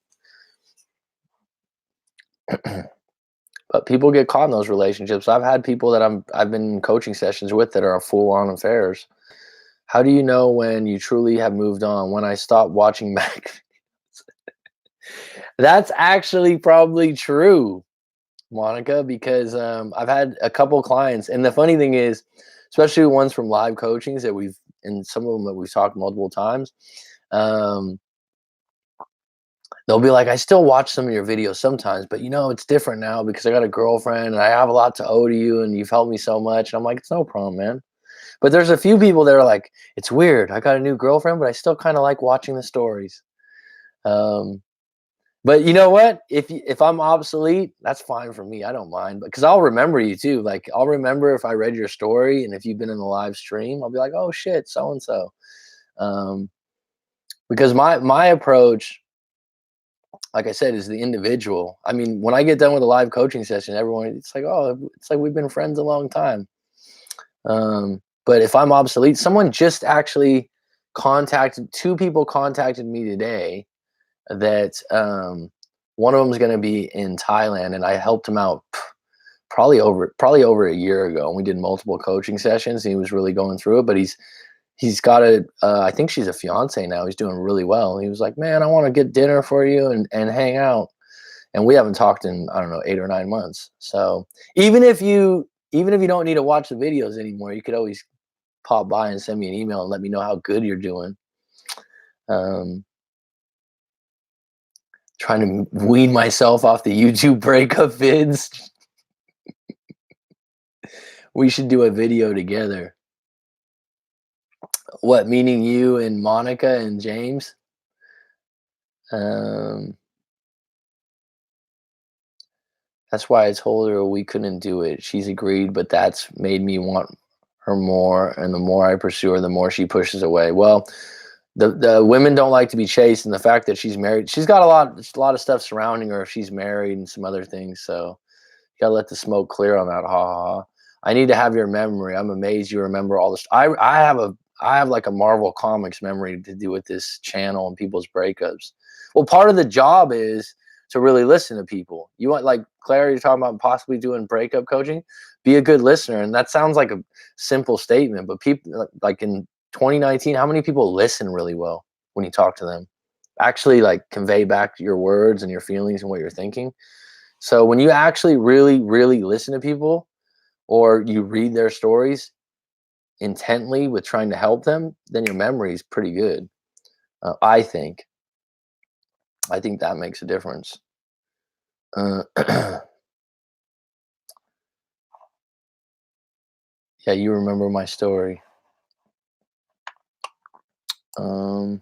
But people get caught in those relationships. I've had people that I've been in coaching sessions with that are full on affairs. How do you know when you truly have moved on? When I stopped watching back. That's actually probably true, Monica, because I've had a couple clients, and the funny thing is, especially ones from live coachings that and some of them that we've talked multiple times, um, they'll be like, "I still watch some of your videos sometimes, but it's different now because I got a girlfriend and I have a lot to owe to you, and you've helped me so much." And I'm like, "It's no problem, man." But there's a few people that are like, "It's weird. I got a new girlfriend, but I still kind of like watching the stories." Um, But you know what? If I'm obsolete, that's fine for me. I don't mind, because I'll remember you too. Like I'll remember if I read your story, and if you've been in the live stream, I'll be like, "Oh shit, so and so." Um, because my approach, like I said, is the individual. I mean, when I get done with a live coaching session, everyone it's like, "Oh, it's like we've been friends a long time." But if I'm obsolete, someone just actually contacted two people contacted me today that one of them is going to be in Thailand, and I helped him out probably over a year ago. And we did multiple coaching sessions. And he was really going through it, but he's got I think she's a fiance now. He's doing really well. He was like, "Man, I want to get dinner for you and hang out." And we haven't talked in, I don't know, 8 or 9 months. So even if you don't need to watch the videos anymore, you could always pop by and send me an email and let me know how good you're doing. Um, Trying to wean myself off the YouTube breakup vids. We should do a video together. What, meaning you and Monica and James? Um, that's why I told her we couldn't do it. She's agreed, but that's made me want her more. And the more I pursue her, the more she pushes away. Well, the women don't like to be chased, and the fact that she's married, she's got a lot of stuff surrounding her if she's married and some other things. So you gotta let the smoke clear on that. Ha ha ha. I need to have your memory. I'm amazed you remember all this. I have like a Marvel Comics memory to do with this channel and people's breakups. Well, part of the job is to really listen to people. You want, like Claire, you're talking about possibly doing breakup coaching. Be a good listener, and that sounds like a simple statement, but people like in 2019, how many people listen really well when you talk to them? Actually, like convey back your words and your feelings and what you're thinking. So when you actually really, really listen to people, or you read their stories intently with trying to help them, then your memory is pretty good. I think. I think that makes a difference. Uh, yeah, you remember my story. Um,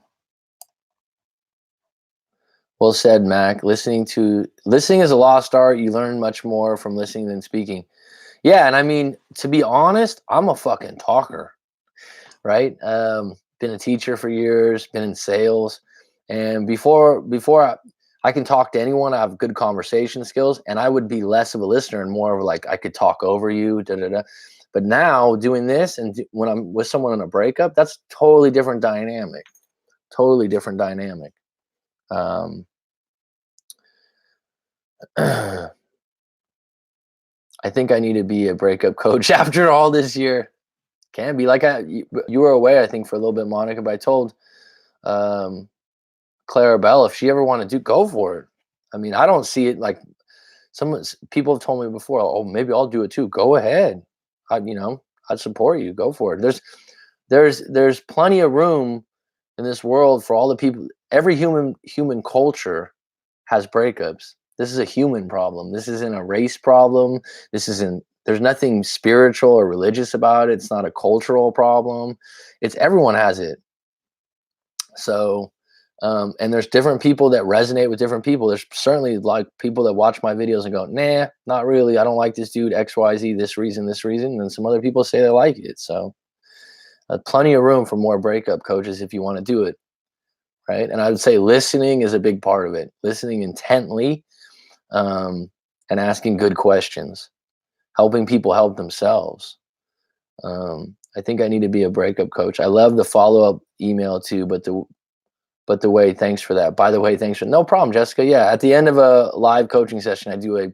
well said, Mac. Listening is a lost art. You learn much more from listening than speaking. Yeah, and I mean, to be honest, I'm a fucking talker, right? Been a teacher for years, been in sales, and before I can talk to anyone, I have good conversation skills, and I would be less of a listener and more of like I could talk over you, da da da. But now doing this and when I'm with someone in a breakup, that's totally different dynamic. Totally different dynamic. Um, I think I need to be a breakup coach after all this year. Can be like you were away, I think, for a little bit, Monica. But I told um, Clarabelle, if she ever want to go for it. I mean, I don't see it like people have told me before. Oh, maybe I'll do it too. Go ahead. I'd support you. Go for it. There's plenty of room in this world for all the people. Every human culture has breakups. This is a human problem. This isn't a race problem. This isn't There's nothing spiritual or religious about it. It's not a cultural problem. It's everyone has it. So and there's different people that resonate with different people. There's certainly like people that watch my videos and go, nah, not really. I don't like this dude, XYZ, this reason, this reason. And some other people say they like it. So plenty of room for more breakup coaches if you want to do it. Right. And I would say listening is a big part of it. Listening intently, and asking good questions, helping people help themselves. I think I need to be a breakup coach. I love the follow-up email too, but the way, thanks for that. By the way, thanks for no problem, Jessica. Yeah, at the end of a live coaching session, I do a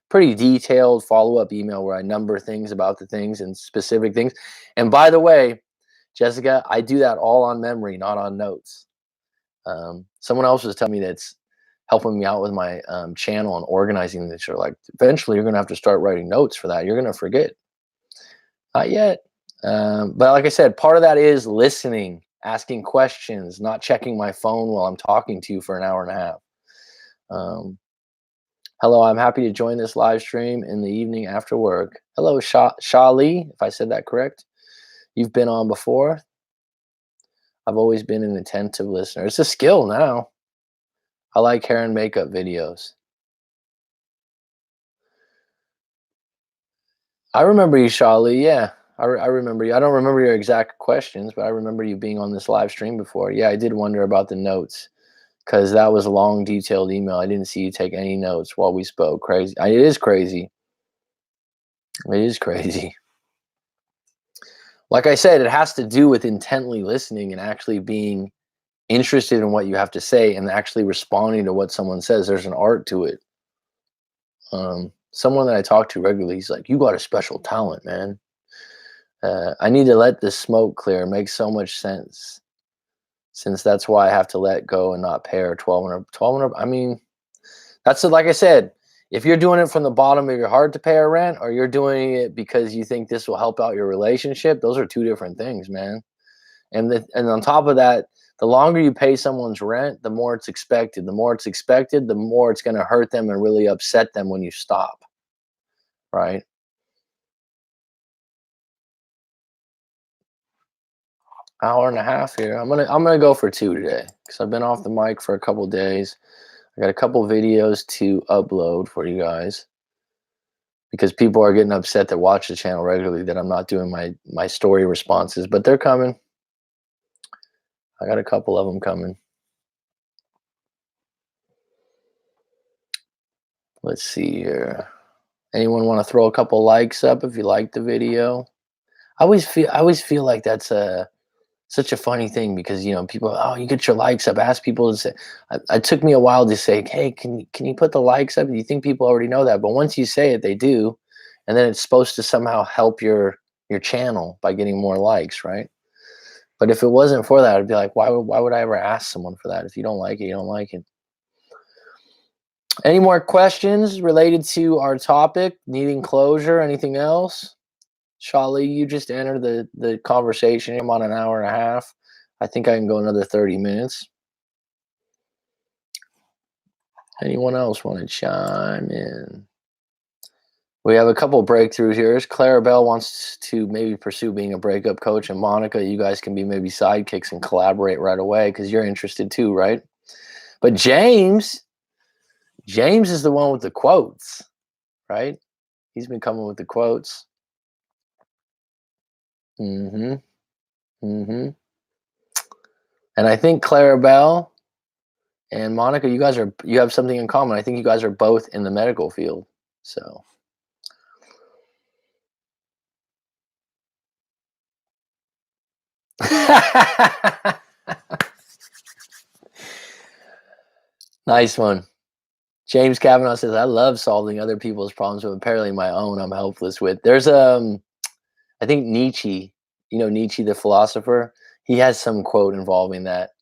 pretty detailed follow-up email where I number things about the things and specific things. And by the way, Jessica, I do that all on memory, not on notes. Someone else was telling me that's helping me out with my channel and organizing this. You're like, eventually you're going to have to start writing notes for that. You're going to forget. Not yet. But like I said, part of that is listening, asking questions, not checking my phone while I'm talking to you for an hour and a half. Hello, I'm happy to join this live stream in the evening after work. Hello, Shali, if I said that correct. You've been on before. I've always been an attentive listener. It's a skill now. I like hair and makeup videos. I remember you, Shali. Yeah, I remember you. I don't remember your exact questions, but I remember you being on this live stream before. Yeah, I did wonder about the notes because that was a long, detailed email. I didn't see you take any notes while we spoke. Crazy. It is crazy. It is crazy. Like I said, it has to do with intently listening and actually being interested in what you have to say and actually responding to what someone says. There's an art to it. Someone that I talk to regularly, he's like, you got a special talent, man. I need to let the smoke clear. It makes so much sense since that's why I have to let go and not pay her 1200. I mean, that's it. Like I said, if you're doing it from the bottom of your heart to pay a rent, or you're doing it because you think this will help out your relationship, those are two different things, man. And on top of that, the longer you pay someone's rent, the more it's expected. The more it's expected, the more it's going to hurt them and really upset them when you stop. Right? Hour and a half here. I'm gonna go for 2 today because I've been off the mic for a couple days. I got a couple videos to upload for you guys because people are getting upset that watch the channel regularly that I'm not doing my story responses, but they're coming. I got a couple of them coming. Let's see here. Anyone want to throw a couple likes up if you like the video? I always feel like that's such a funny thing because people, oh, you get your likes up. Ask people to say. It took me a while to say, hey, can you put the likes up? You think people already know that, but once you say it, they do, and then it's supposed to somehow help your channel by getting more likes, right? But if it wasn't for that, I'd be like, why would I ever ask someone for that? If you don't like it, you don't like it. Any more questions related to our topic, needing closure? Anything else? Shali, you just entered the conversation. I'm on an hour and a half. I think I can go another 30 minutes. Anyone else want to chime in? We have a couple breakthroughs here. Clarabelle wants to maybe pursue being a breakup coach, and Monica, you guys can be maybe sidekicks and collaborate right away because you're interested too, right? But James is the one with the quotes, right? He's been coming with the quotes. And I think Clarabelle and Monica, you have something in common. I think you guys are both in the medical field. So nice one. James Kavanaugh says, I love solving other people's problems, but apparently my own I'm helpless with. There's I think Nietzsche, Nietzsche the philosopher, he has some quote involving that.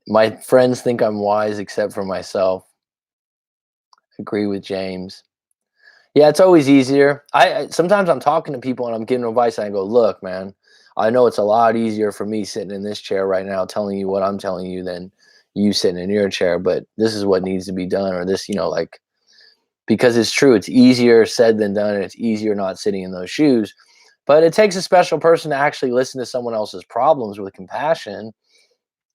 My friends think I'm wise except for myself. Agree with James. Yeah, it's always easier. Sometimes I'm talking to people and I'm giving advice and I go, "Look, man, I know it's a lot easier for me sitting in this chair right now telling you what I'm telling you than you sitting in your chair, but this is what needs to be done," or this, like, because it's true. It's easier said than done, and it's easier not sitting in those shoes. But it takes a special person to actually listen to someone else's problems with compassion,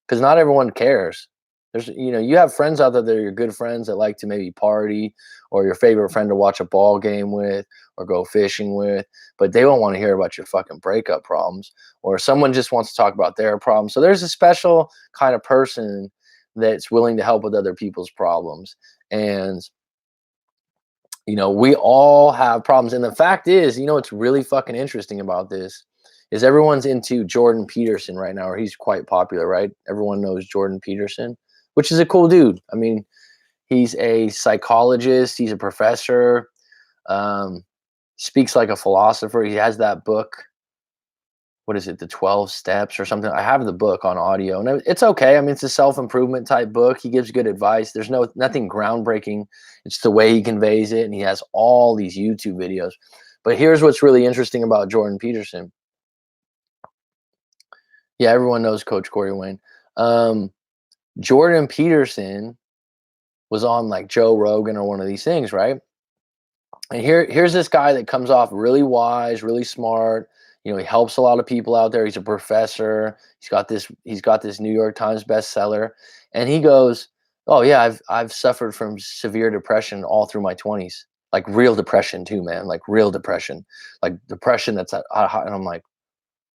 because not everyone cares. You have friends out there that are your good friends that like to maybe party, or your favorite friend to watch a ball game with, or go fishing with, but they don't want to hear about your fucking breakup problems, or someone just wants to talk about their problems. So there's a special kind of person that's willing to help with other people's problems. And we all have problems. And the fact is, what's really fucking interesting about this is everyone's into Jordan Peterson right now, or he's quite popular, right? Everyone knows Jordan Peterson, which is a cool dude. I mean, he's a psychologist, he's a professor, um, speaks like a philosopher. He has that book. What is it, the 12 steps or something? I have the book on audio, and it's okay. I mean, it's a self-improvement type book. He gives good advice. There's nothing groundbreaking. It's the way he conveys it, and he has all these YouTube videos. But here's what's really interesting about Jordan Peterson. Yeah, everyone knows Coach Corey Wayne. Um, Jordan Peterson was on like Joe Rogan or one of these things, right? And here's this guy that comes off really wise, really smart. He helps a lot of people out there. He's a professor. He's got this New York Times bestseller. And he goes, "Oh yeah, I've suffered from severe depression all through my 20s. Like real depression too, man. Like real depression. Like depression that's and I'm like,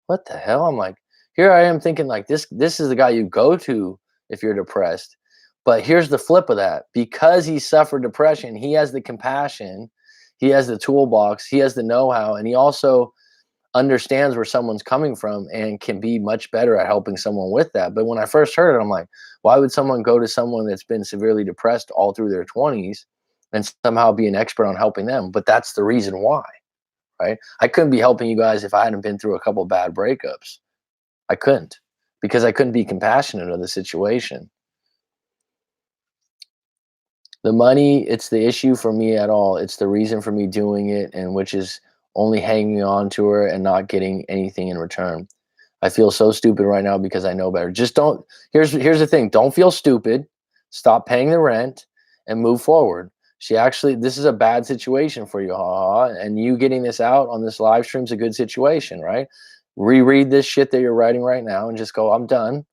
what the hell?" I'm like, here I am thinking like this is the guy you go to if you're depressed. But here's the flip of that. Because he suffered depression, he has the compassion, he has the toolbox, he has the know-how, and he also understands where someone's coming from and can be much better at helping someone with that. But when I first heard it, I'm like, why would someone go to someone that's been severely depressed all through their 20s and somehow be an expert on helping them? But that's the reason why, right? I couldn't be helping you guys if I hadn't been through a couple bad breakups. I couldn't, because I couldn't be compassionate of the situation. The money, it's the issue for me at all. It's the reason for me doing it, and which is only hanging on to her and not getting anything in return. I feel so stupid right now because I know better. Just don't. Here's the thing. Don't feel stupid. Stop paying the rent and move forward. This is a bad situation for you, and you getting this out on this live stream is a good situation, right? Reread this shit that you're writing right now and just go, I'm done.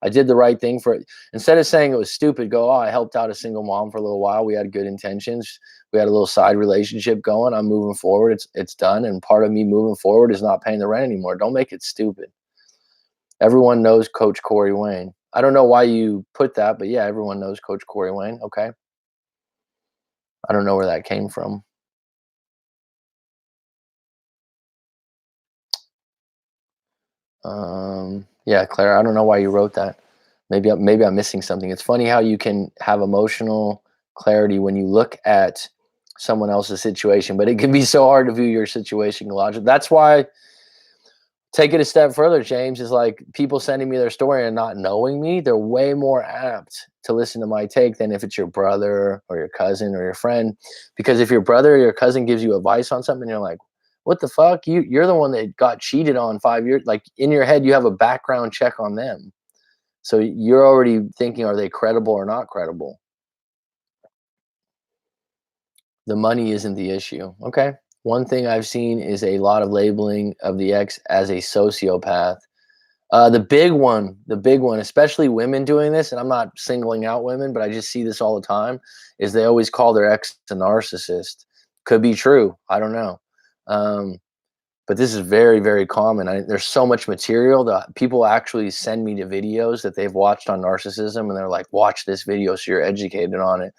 I did the right thing for it. Instead of saying it was stupid, go, I helped out a single mom for a little while. We had good intentions. We had a little side relationship going. I'm moving forward. It's done. And part of me moving forward is not paying the rent anymore. Don't make it stupid. Everyone knows Coach Corey Wayne. I don't know why you put that, but yeah, everyone knows Coach Corey Wayne. Okay. I don't know where that came from. Yeah, Claire, I don't know why you wrote that. Maybe I'm missing something. It's funny how you can have emotional clarity when you look at someone else's situation, but it can be so hard to view your situation logically. That's why, take it a step further, James, is like people sending me their story and not knowing me, they're way more apt to listen to my take than if it's your brother or your cousin or your friend. Because if your brother or your cousin gives you advice on something, you're like, what the fuck? You're the one that got cheated on 5 years. Like in your head, you have a background check on them. So you're already thinking, are they credible or not credible? The money isn't the issue. Okay. One thing I've seen is a lot of labeling of the ex as a sociopath. The big one, especially women doing this, and I'm not singling out women, but I just see this all the time, is they always call their ex a narcissist. Could be true. I don't know. Um, but this is very, very common. There's so much material that people actually send me to videos that they've watched on narcissism, and they're like, watch this video so you're educated on it.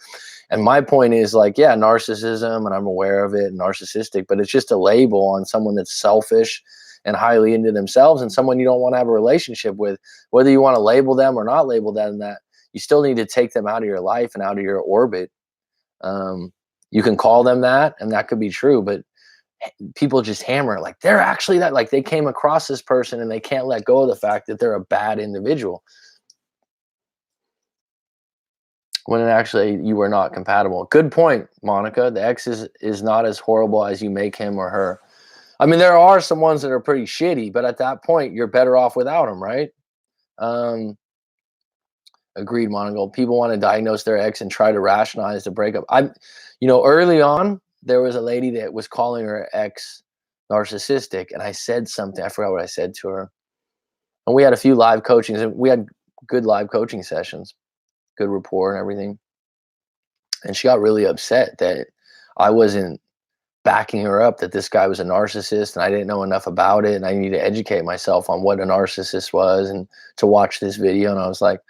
And my point is like, yeah, narcissism, and I'm aware of it, narcissistic, but it's just a label on someone that's selfish and highly into themselves, and someone you don't want to have a relationship with. Whether you want to label them or not label them that, you still need to take them out of your life and out of your orbit. You can call them that, and that could be true, but people just hammer it like they're actually that, like they came across this person and they can't let go of the fact that they're a bad individual. when actually you were not compatible. Good point, Monica. The ex is not as horrible as you make him or her. I mean, there are some ones that are pretty shitty, but at that point, you're better off without them, right? Um, Agreed, Monica. People want to diagnose their ex and try to rationalize the breakup. Early on, there was a lady that was calling her ex narcissistic, and I said something. I forgot what I said to her. And we had a few live coachings, and we had good live coaching sessions, good rapport and everything. And she got really upset that I wasn't backing her up, that this guy was a narcissist and I didn't know enough about it, and I needed to educate myself on what a narcissist was and to watch this video. And I was like,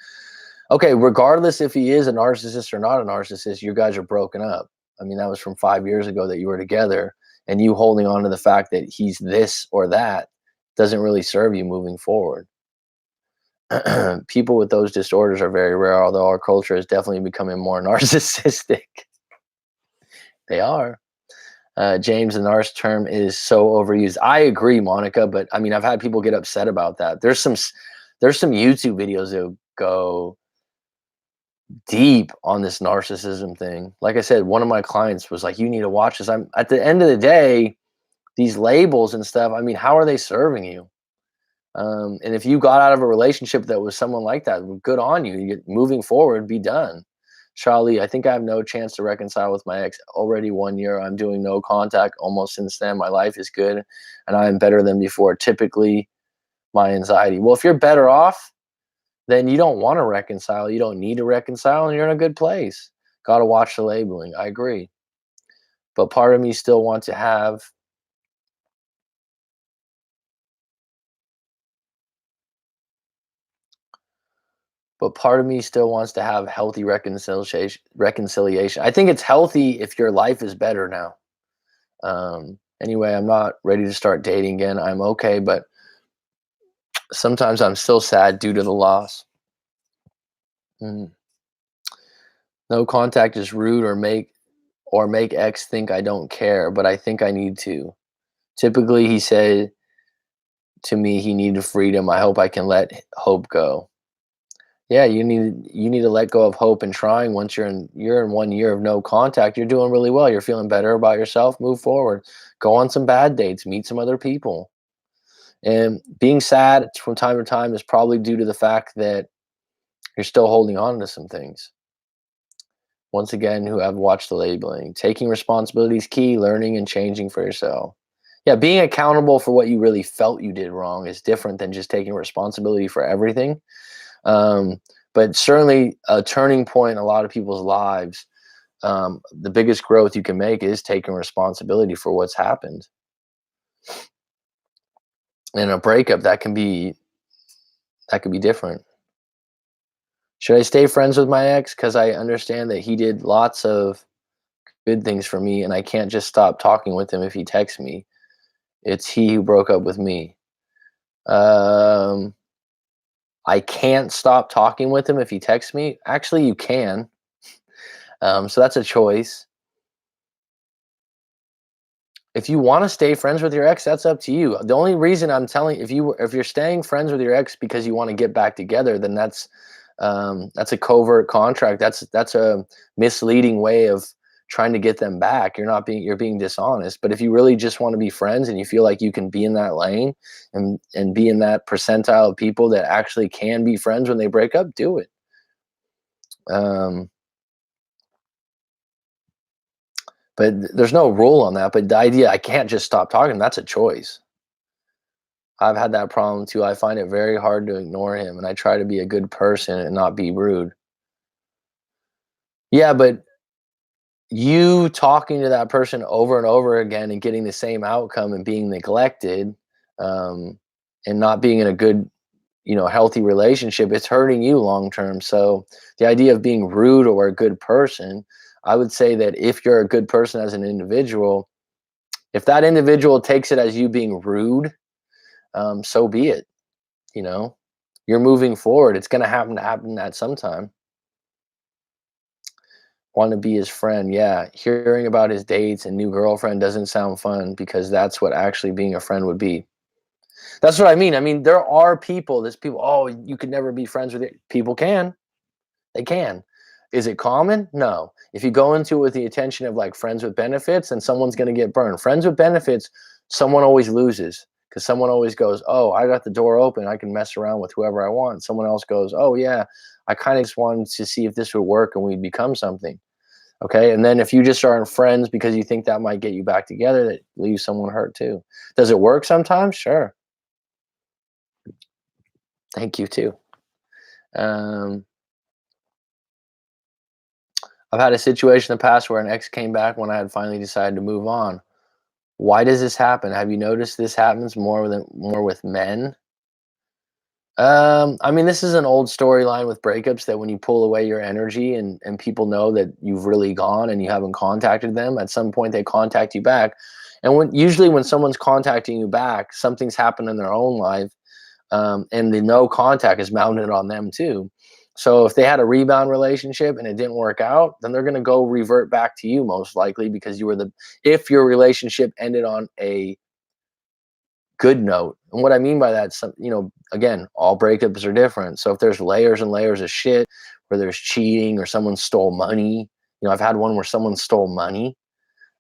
okay, regardless if he is a narcissist or not a narcissist, you guys are broken up. I mean, that was from 5 years ago that you were together, and you holding on to the fact that he's this or that doesn't really serve you moving forward. People with those disorders are very rare, although our culture is definitely becoming more narcissistic. They are. James, the narc term is so overused. I agree, Monica, but I mean, I've had people get upset about that. There's some YouTube videos that go deep on this narcissism thing. Like I said, one of my clients was like, "You need to watch this." I'm at the end of the day, these labels and stuff. I mean, how are they serving you? And if you got out of a relationship that was someone like that, good on you. Moving forward, be done. Charlie, I think I have no chance to reconcile with my ex. Already 1 year. I'm doing no contact almost since then. My life is good and I am better than before. Typically, my anxiety. Well, if you're better off, then you don't want to reconcile. You don't need to reconcile, and you're in a good place. Got to watch the labeling. I agree. But part of me still wants to have healthy reconciliation. I think it's healthy if your life is better now. Anyway, I'm not ready to start dating again. I'm okay, but sometimes I'm still sad due to the loss. Mm. No contact is rude or make ex think I don't care, but I think I need to. Typically, he said to me he needed freedom. I hope I can let hope go. Yeah, you need to let go of hope and trying. Once you're in 1 year of no contact, you're doing really well. You're feeling better about yourself. Move forward. Go on some bad dates. Meet some other people. And being sad from time to time is probably due to the fact that you're still holding on to some things. Once again, who have watched the labeling. Taking responsibility is key. Learning and changing for yourself. Yeah, being accountable for what you really felt you did wrong is different than just taking responsibility for everything. Um, but certainly a turning point in a lot of people's lives. The biggest growth you can make is taking responsibility for what's happened. In a breakup, that could be different. Should I stay friends with my ex? Because I understand that he did lots of good things for me, and I can't just stop talking with him if he texts me. It's he who broke up with me. Um, I can't stop talking with him if he texts me. Actually, you can. So that's a choice. If you want to stay friends with your ex, that's up to you. The only reason I'm telling, if you're staying friends with your ex because you want to get back together, then that's a covert contract. That's a misleading way of trying to get them back. You're being dishonest. But if you really just want to be friends and you feel like you can be in that lane and be in that percentile of people that actually can be friends when they break up, do it. But there's no rule on that. But the idea I can't just stop talking, that's a choice. I've had that problem too. I find it very hard to ignore him, and I try to be a good person and not be rude. Yeah, but you talking to that person over and over again and getting the same outcome and being neglected, um, and not being in a good, healthy relationship, it's hurting you long term. So the idea of being rude or a good person, I would say that if you're a good person as an individual, if that individual takes it as you being rude, so be it. You know, you're moving forward. It's going to happen at some time. Want to be his friend. Yeah. Hearing about his dates and new girlfriend doesn't sound fun because that's what actually being a friend would be. That's what I mean. I mean, there are people, oh, you could never be friends with it. People can. They can. Is it common? No. If you go into it with the intention of like friends with benefits, then someone's going to get burned. Friends with benefits, someone always loses because someone always goes, "Oh, I got the door open. I can mess around with whoever I want." Someone else goes, "Oh, yeah, I kind of just wanted to see if this would work and we'd become something." Okay. And then if you just aren't friends because you think that might get you back together, that leaves someone hurt too. Does it work sometimes? Sure. Thank you too. Um, I've had a situation in the past where an ex came back when I had finally decided to move on. Why does this happen? Have you noticed this happens more with men? I mean, this is an old storyline with breakups that when you pull away your energy and people know that you've really gone and you haven't contacted them, at some point they contact you back. And when someone's contacting you back, something's happened in their own life, and the no contact is mounted on them too. So if they had a rebound relationship and it didn't work out, then they're going to go revert back to you most likely because you were the if your relationship ended on a good note. And what I mean by that, again, all breakups are different. So if there's layers and layers of shit where there's cheating or someone stole money, I've had one where someone stole money,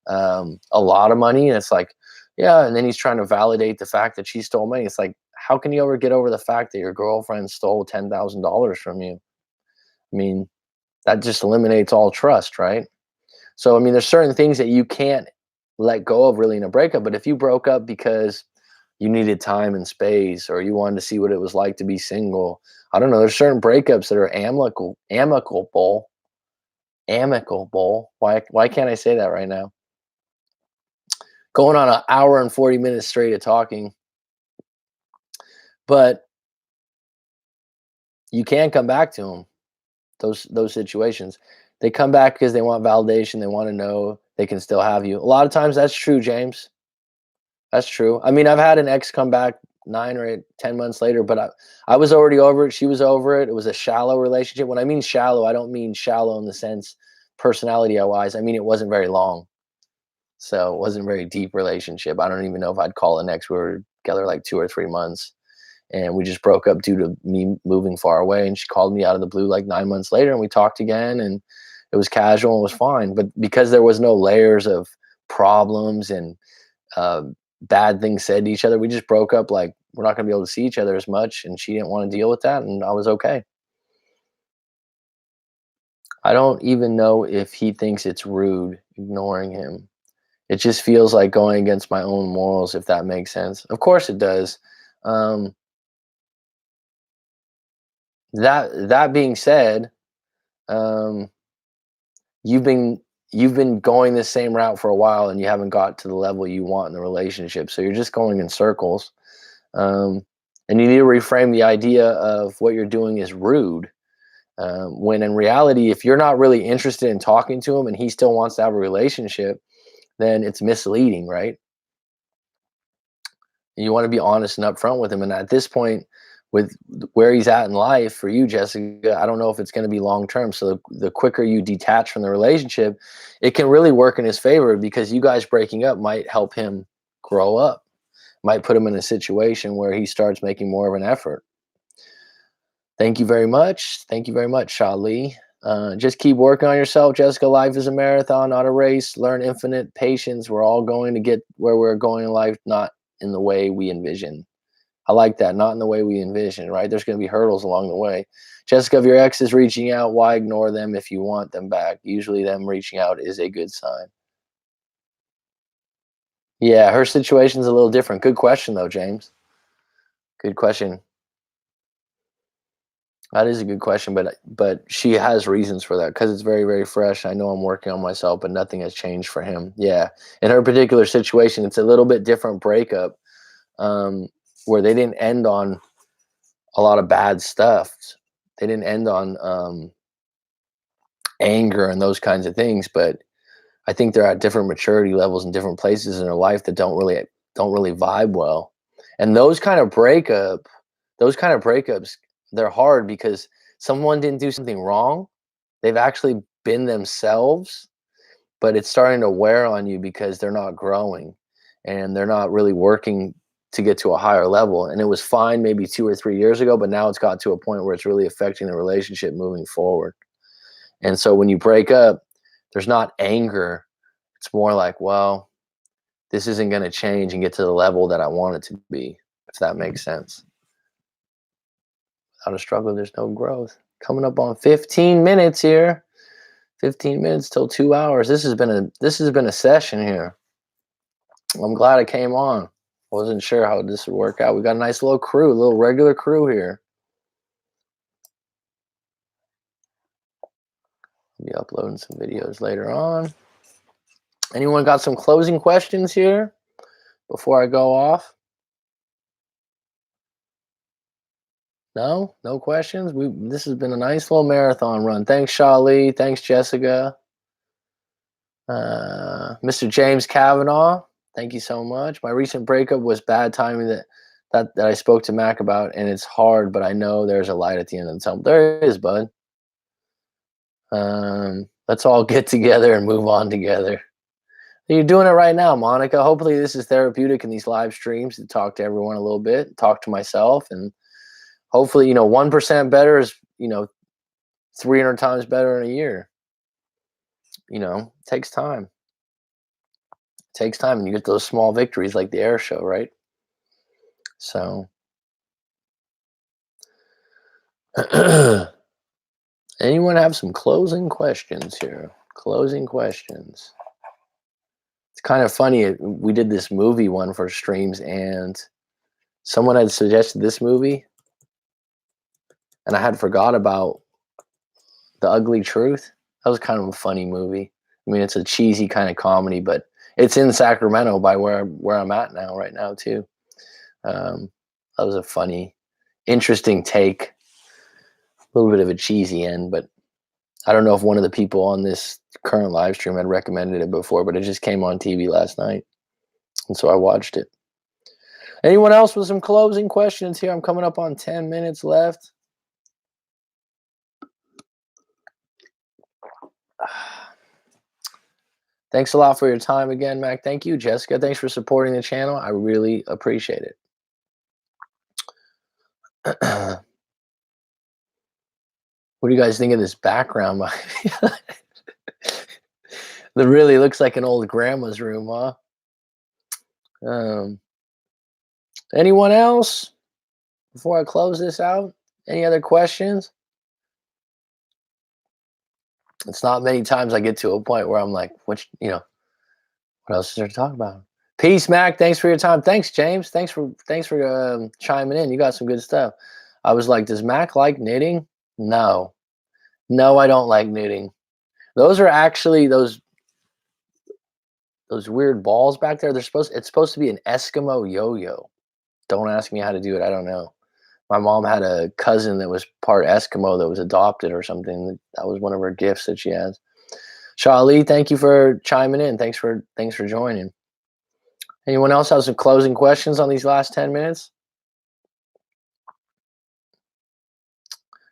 a lot of money, and it's like, yeah, and then he's trying to validate the fact that she stole money. It's like, how can you ever get over the fact that your girlfriend stole $10,000 from you? I mean, that just eliminates all trust, right? So, I mean, there's certain things that you can't let go of really in a breakup. But if you broke up because you needed time and space, or you wanted to see what it was like to be single, I don't know. There's certain breakups that are amicable. Why can't I say that right now? Going on an hour and 40 minutes straight of talking, but you can come back to them. Those situations, they come back because they want validation. They want to know they can still have you. A lot of times, that's true, James. That's true. I mean, I've had an ex come back 9 or 10 months later, but I was already over it. She was over it. It was a shallow relationship. When I mean shallow, I don't mean shallow in the sense personality wise. I mean it wasn't very long, so it wasn't a very deep relationship. I don't even know if I'd call an ex. We were together like 2 or 3 months, and we just broke up due to me moving far away. And she called me out of the blue like 9 months later, and we talked again, and it was casual and it was fine. But because there was no layers of problems and uh, bad things said to each other, we just broke up. Like, we're not going to be able to see each other as much, and she didn't want to deal with that, and I was okay. I don't even know if he thinks it's rude ignoring him. It just feels like going against my own morals, if that makes sense. Of course it does. Um, that being said, um, you've been you've been going the same route for a while, and you haven't got to the level you want in the relationship. So you're just going in circles. Um, and you need to reframe the idea of what you're doing is rude. When in reality, if you're not really interested in talking to him and he still wants to have a relationship, then it's misleading, right? You want to be honest and upfront with him. And at this point, with where he's at in life for you, Jessica, I don't know if it's going to be long term. So the quicker you detach from the relationship, it can really work in his favor because you guys breaking up might help him grow up, might put him in a situation where he starts making more of an effort. Thank you very much. Thank you very much, Shali. Just keep working on yourself, Jessica. Life is a marathon, not a race. Learn infinite patience. We're all going to get where we're going in life, not in the way we envision. I like that. Not in the way we envision, right? There's going to be hurdles along the way. Jessica, if your ex is reaching out, why ignore them if you want them back? Usually them reaching out is a good sign. Yeah, her situation's a little different. Good question, though, James. Good question. That is a good question, but she has reasons for that because it's very, very fresh. I know I'm working on myself, but nothing has changed for him. Yeah. In her particular situation, it's a little bit different breakup, um, where they didn't end on a lot of bad stuff. They didn't end on anger and those kinds of things, but I think they're at different maturity levels and different places in their life that don't really vibe well. And those kind of breakups, they're hard because someone didn't do something wrong. They've actually been themselves, but it's starting to wear on you because they're not growing and they're not really working to get to a higher level. And it was fine maybe 2 or 3 years ago, but now it's got to a point where it's really affecting the relationship moving forward. And so when you break up, there's not anger. It's more like, well, this isn't going to change and get to the level that I want it to be, if that makes sense. Without a struggle, there's no growth. Coming up on 15 minutes here. 15 minutes till 2 hours. This has been a session here. I'm glad I came on. Wasn't sure how this would work out. We got a nice little crew, a little regular crew here. I'll be uploading some videos later on. Anyone got some closing questions here before I go off? No questions. This has been a nice little marathon run. Thanks, Shali. Thanks, Jessica. Mr. James Kavanaugh, thank you so much. My recent breakup was bad timing that I spoke to Mac about, and it's hard, but I know there's a light at the end of the tunnel. There is, bud. Let's all get together and move on together. You're doing it right now, Monica. Hopefully this is therapeutic in these live streams to talk to everyone a little bit, talk to myself, and hopefully, 1% better is, 300 times better in a year. It takes time. It takes time, and you get those small victories like the air show, right? So, anyone have some closing questions here? Closing questions. It's kind of funny. We did this movie one for streams, and someone had suggested this movie, and I had forgot about The Ugly Truth. That was kind of a funny movie. I mean, it's a cheesy kind of comedy, but it's in Sacramento by where I'm at right now too. That was a funny, interesting take. A little bit of a cheesy end, but I don't know if one of the people on this current live stream had recommended it before, but it just came on TV last night, and so I watched it. Anyone else with some closing questions here? I'm coming up on 10 minutes left. Thanks a lot for your time again, Mac. Thank you, Jessica. Thanks for supporting the channel. I really appreciate it. What do you guys think of this background? That really looks like an old grandma's room, huh? Anyone else before I close this out? Any other questions? It's not many times I get to a point where I'm like, what else is there to talk about? Peace, Mac. Thanks for your time. Thanks, James. Thanks for chiming in. You got some good stuff. I was like, does Mac like knitting? No, I don't like knitting. Those are actually those weird balls back there. It's supposed to be an Eskimo yo-yo. Don't ask me how to do it. I don't know. My mom had a cousin that was part Eskimo that was adopted or something. That was one of her gifts that she has. Shali, thank you for chiming in. Thanks for joining. Anyone else have some closing questions on these last 10 minutes?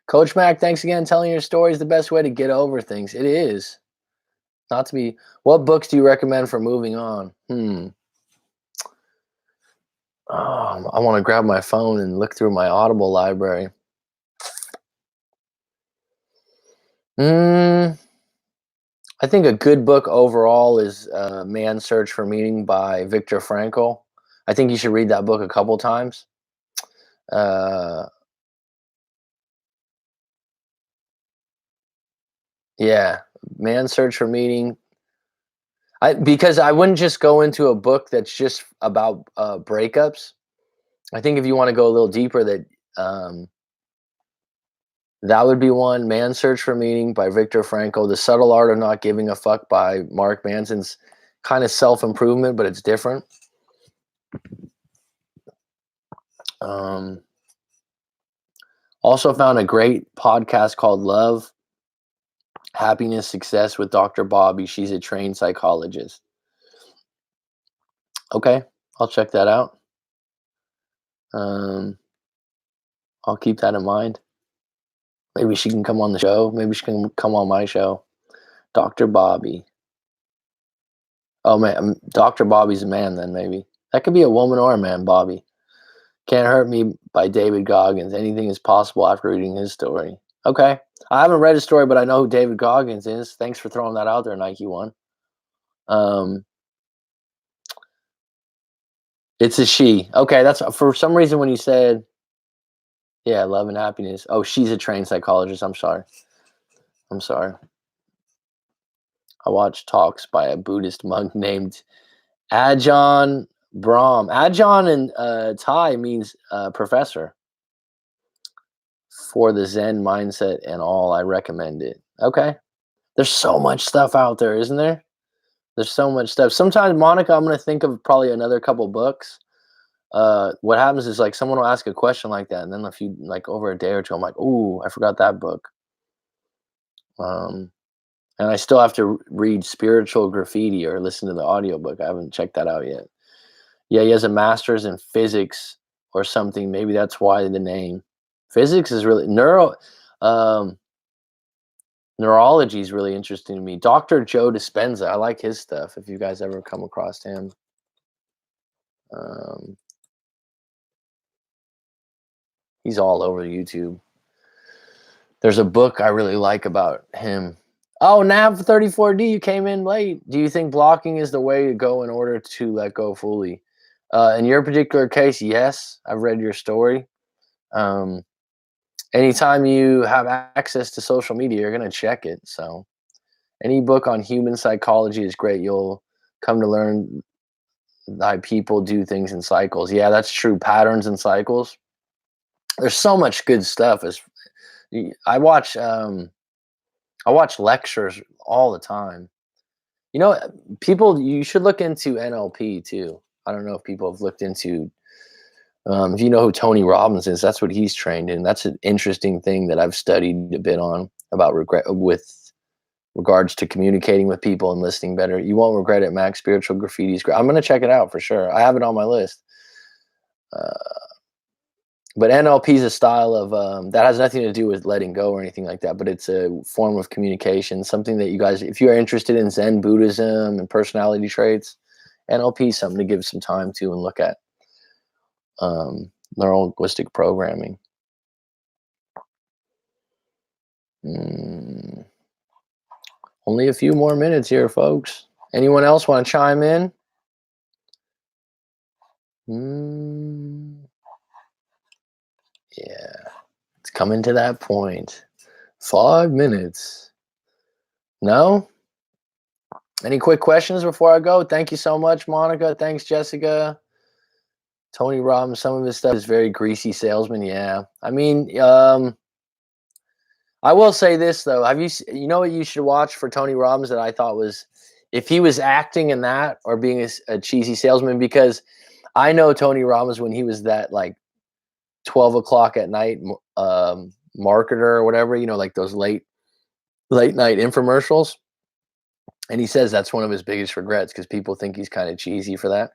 Coach Mac, thanks again. Telling your story is the best way to get over things. It is. Not to be. What books do you recommend for moving on? I want to grab my phone and look through my Audible library. I think a good book overall is Man's Search for Meaning by Viktor Frankl. I think you should read that book a couple times. Yeah, Man's Search for Meaning. Because I wouldn't just go into a book that's just about breakups. I think if you want to go a little deeper, that would be one. Man's Search for Meaning by Viktor Frankl. The Subtle Art of Not Giving a Fuck by Mark Manson's kind of self-improvement, but it's different. Also found a great podcast called Love, Happiness, Success with Dr. Bobby. She's a trained psychologist. Okay, I'll check that out. I'll keep that in mind. Maybe she can come on the show. Maybe she can come on my show. Dr. Bobby. Oh, man. Dr. Bobby's a man then, maybe. That could be a woman or a man, Bobby. Can't Hurt Me by David Goggins. Anything is possible after reading his story. Okay. I haven't read his story, but I know who David Goggins is. Thanks for throwing that out there, Nike One. Um, it's a she. Okay, that's for some reason when you said, yeah, love and happiness. Oh, she's a trained psychologist. I'm sorry. I'm sorry. I watched talks by a Buddhist monk named Ajahn Brahm. Ajahn in Thai means professor. For the Zen mindset and all, I recommend it. Okay. There's so much stuff out there, isn't there? There's so much stuff. Sometimes, Monica, I'm gonna think of probably another couple books. What happens is like someone will ask a question like that, and then a few like over a day or two, I'm like, "Ooh, I forgot that book." Um, and I still have to read Spiritual Graffiti or listen to the audiobook. I haven't checked that out yet. Yeah, he has a master's in physics or something. Maybe that's why the name. Physics is really um, neurology is really interesting to me. Dr. Joe Dispenza, I like his stuff. If you guys ever come across him, um, he's all over YouTube. There's a book I really like about him. Oh, Nav34D, you came in late. Do you think blocking is the way to go in order to let go fully? In your particular case, yes. I've read your story. Um, Anytime you have access to social media, you're going to check it. So, any book on human psychology is great. You'll come to learn why people do things in cycles. Yeah, that's true. Patterns and cycles. There's so much good stuff. As I watch, I watch lectures all the time. You know, people. You should look into NLP too. I don't know if people have looked into. If you know who Tony Robbins is, that's what he's trained in. That's an interesting thing that I've studied a bit on about regret with regards to communicating with people and listening better. You won't regret it, Max. Spiritual Graffiti is great. I'm gonna check it out for sure. I have it on my list. Uh, but NLP is a style of that has nothing to do with letting go or anything like that. But it's a form of communication, something that you guys, if you are interested in Zen Buddhism and personality traits, NLP is something to give some time to and look at. Neuro linguistic programming. Mm, only a few more minutes here, folks. Anyone else want to chime in? Mm, yeah, it's coming to that point. 5 minutes. No? Any quick questions before I go? Thank you so much, Monica. Thanks, Jessica. Tony Robbins, some of his stuff is very greasy salesman. Yeah. I mean, I will say this though. You know what you should watch for Tony Robbins that I thought was if he was acting in that or being a cheesy salesman, because I know Tony Robbins when he was that like 12 o'clock at night marketer or whatever, you know, like those late night infomercials. And he says that's one of his biggest regrets because people think he's kind of cheesy for that.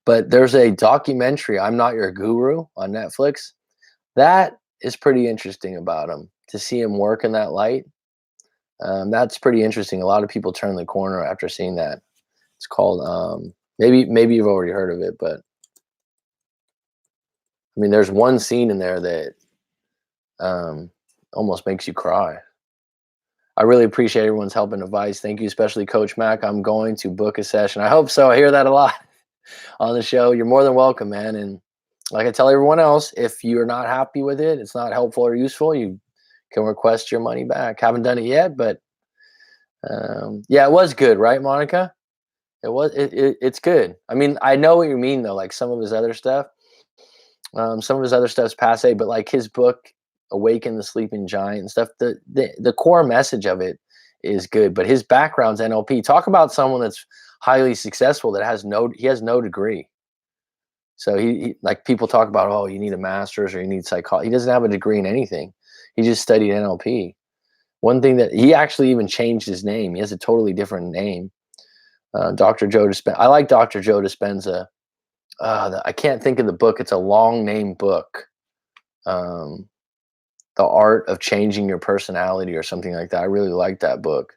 But there's a documentary, I'm Not Your Guru, on Netflix. That is pretty interesting about him to see him work in that light. That's pretty interesting. A lot of people turn the corner after seeing that. It's called maybe you've already heard of it, but I mean, there's one scene in there that almost makes you cry. I really appreciate everyone's help and advice. Thank you, especially Coach Mac. I'm going to book a session. I hope so. I hear that a lot on the show. You're more than welcome, man. And like I tell everyone else, if you're not happy with it, it's not helpful or useful, you can request your money back. Haven't done it yet, but yeah, it was good, right, Monica? It's good. I mean, I know what you mean though. Like some of his other stuff's passe, but like his book, Awaken the Sleeping Giant and stuff, the core message of it is good. But his background's NLP. Talk about someone that's highly successful that has no degree. So he like people talk about, oh, you need a master's or you need psychology. He doesn't have a degree in anything. He just studied NLP. One thing that he actually even changed his name. He has a totally different name. Dr. Joe Dispenza. I like Dr. Joe Dispenza. I can't think of the book. It's a long name book. The Art of Changing Your Personality or something like that. I really like that book.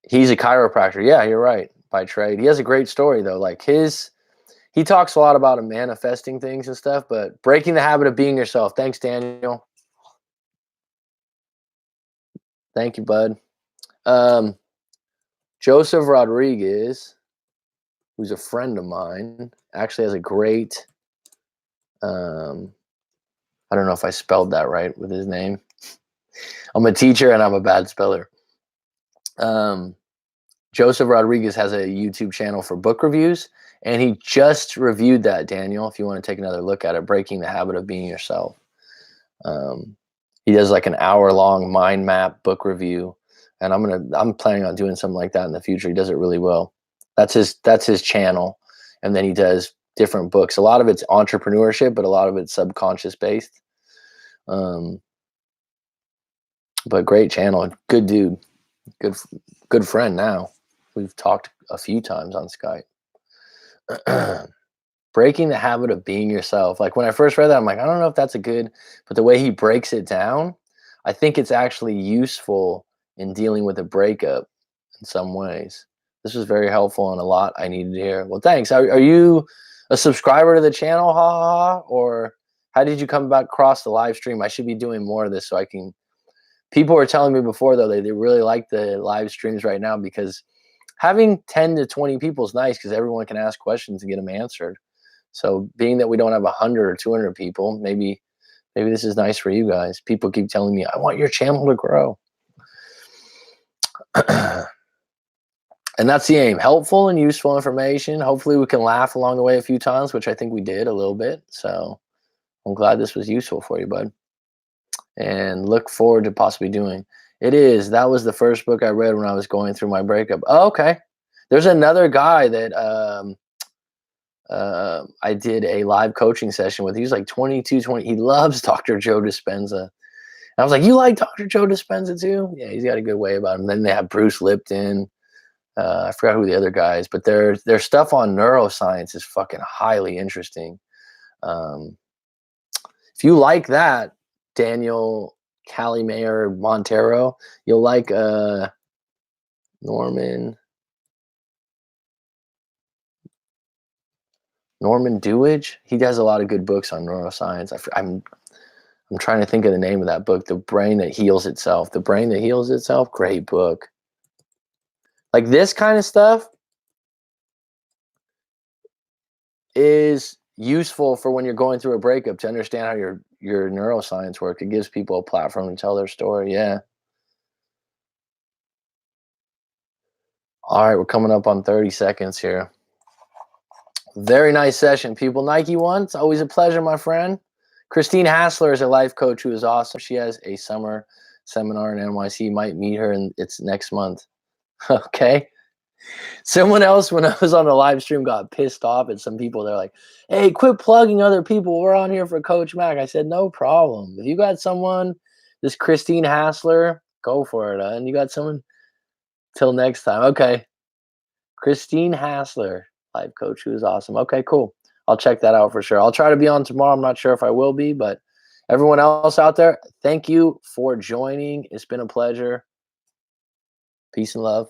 He's a chiropractor. Yeah, you're right. By trade. He has a great story though. Like he talks a lot about manifesting things and stuff, but breaking the habit of being yourself. Thanks, Daniel. Thank you, bud. Um, Joseph Rodriguez, who's a friend of mine, actually has a great. Um, I don't know if I spelled that right with his name. I'm a teacher and I'm a bad speller. Um, Joseph Rodriguez has a YouTube channel for book reviews, and he just reviewed that, Daniel. If you want to take another look at it, Breaking the Habit of Being Yourself. Um, he does like an hour-long mind map book review, and I'm planning on doing something like that in the future. He does it really well. That's his channel, and then he does different books. A lot of it's entrepreneurship, but a lot of it's subconscious based. Um, but great channel, good dude, good friend now. We've talked a few times on Skype. Breaking the habit of being yourself. Like when I first read that, I'm like, I don't know if that's a good, but the way he breaks it down, I think it's actually useful in dealing with a breakup in some ways. This was very helpful and a lot I needed to hear. Well, thanks. Are you a subscriber to the channel, ha ha ha, or how did you come about across the live stream? I should be doing more of this so I can. People were telling me before though they really like the live streams right now because having 10 to 20 people is nice because everyone can ask questions and get them answered. So being that we don't have 100 or 200 people, maybe this is nice for you guys. People keep telling me, I want your channel to grow. And that's the aim. Helpful and useful information. Hopefully we can laugh along the way a few times, which I think we did a little bit. So I'm glad this was useful for you, bud. And look forward to possibly doing. It is. That was the first book I read when I was going through my breakup. Oh, okay. There's another guy that I did a live coaching session with. He's like 22, 20. He loves Dr. Joe Dispenza. And I was like, you like Dr. Joe Dispenza too? Yeah, he's got a good way about him. Then they have Bruce Lipton. I forgot who the other guy is, but their stuff on neuroscience is fucking highly interesting. If you like that, Daniel Calimayer Montero, you'll like Norman Dewage. He does a lot of good books on neuroscience. I'm trying to think of the name of that book. The Brain That Heals Itself. The Brain That Heals Itself. Great book. Like this kind of stuff is useful for when you're going through a breakup to understand how your neuroscience works. It gives people a platform to tell their story. Yeah. All right, we're coming up on 30 seconds here. Very nice session, people. Nike One, it's always a pleasure, my friend. Christine Hassler is a life coach who is awesome. She has a summer seminar in NYC. Might meet her, and it's next month. Okay. Someone else, when I was on the live stream, got pissed off at some people. They're like, hey, quit plugging other people. We're on here for Coach Mac. I said, no problem. If you got someone, this Christine Hassler, go for it. And you got someone, till next time. Okay. Christine Hassler, life coach who is awesome. Okay, cool. I'll check that out for sure. I'll try to be on tomorrow. I'm not sure if I will be, but everyone else out there, thank you for joining. It's been a pleasure. Peace and love.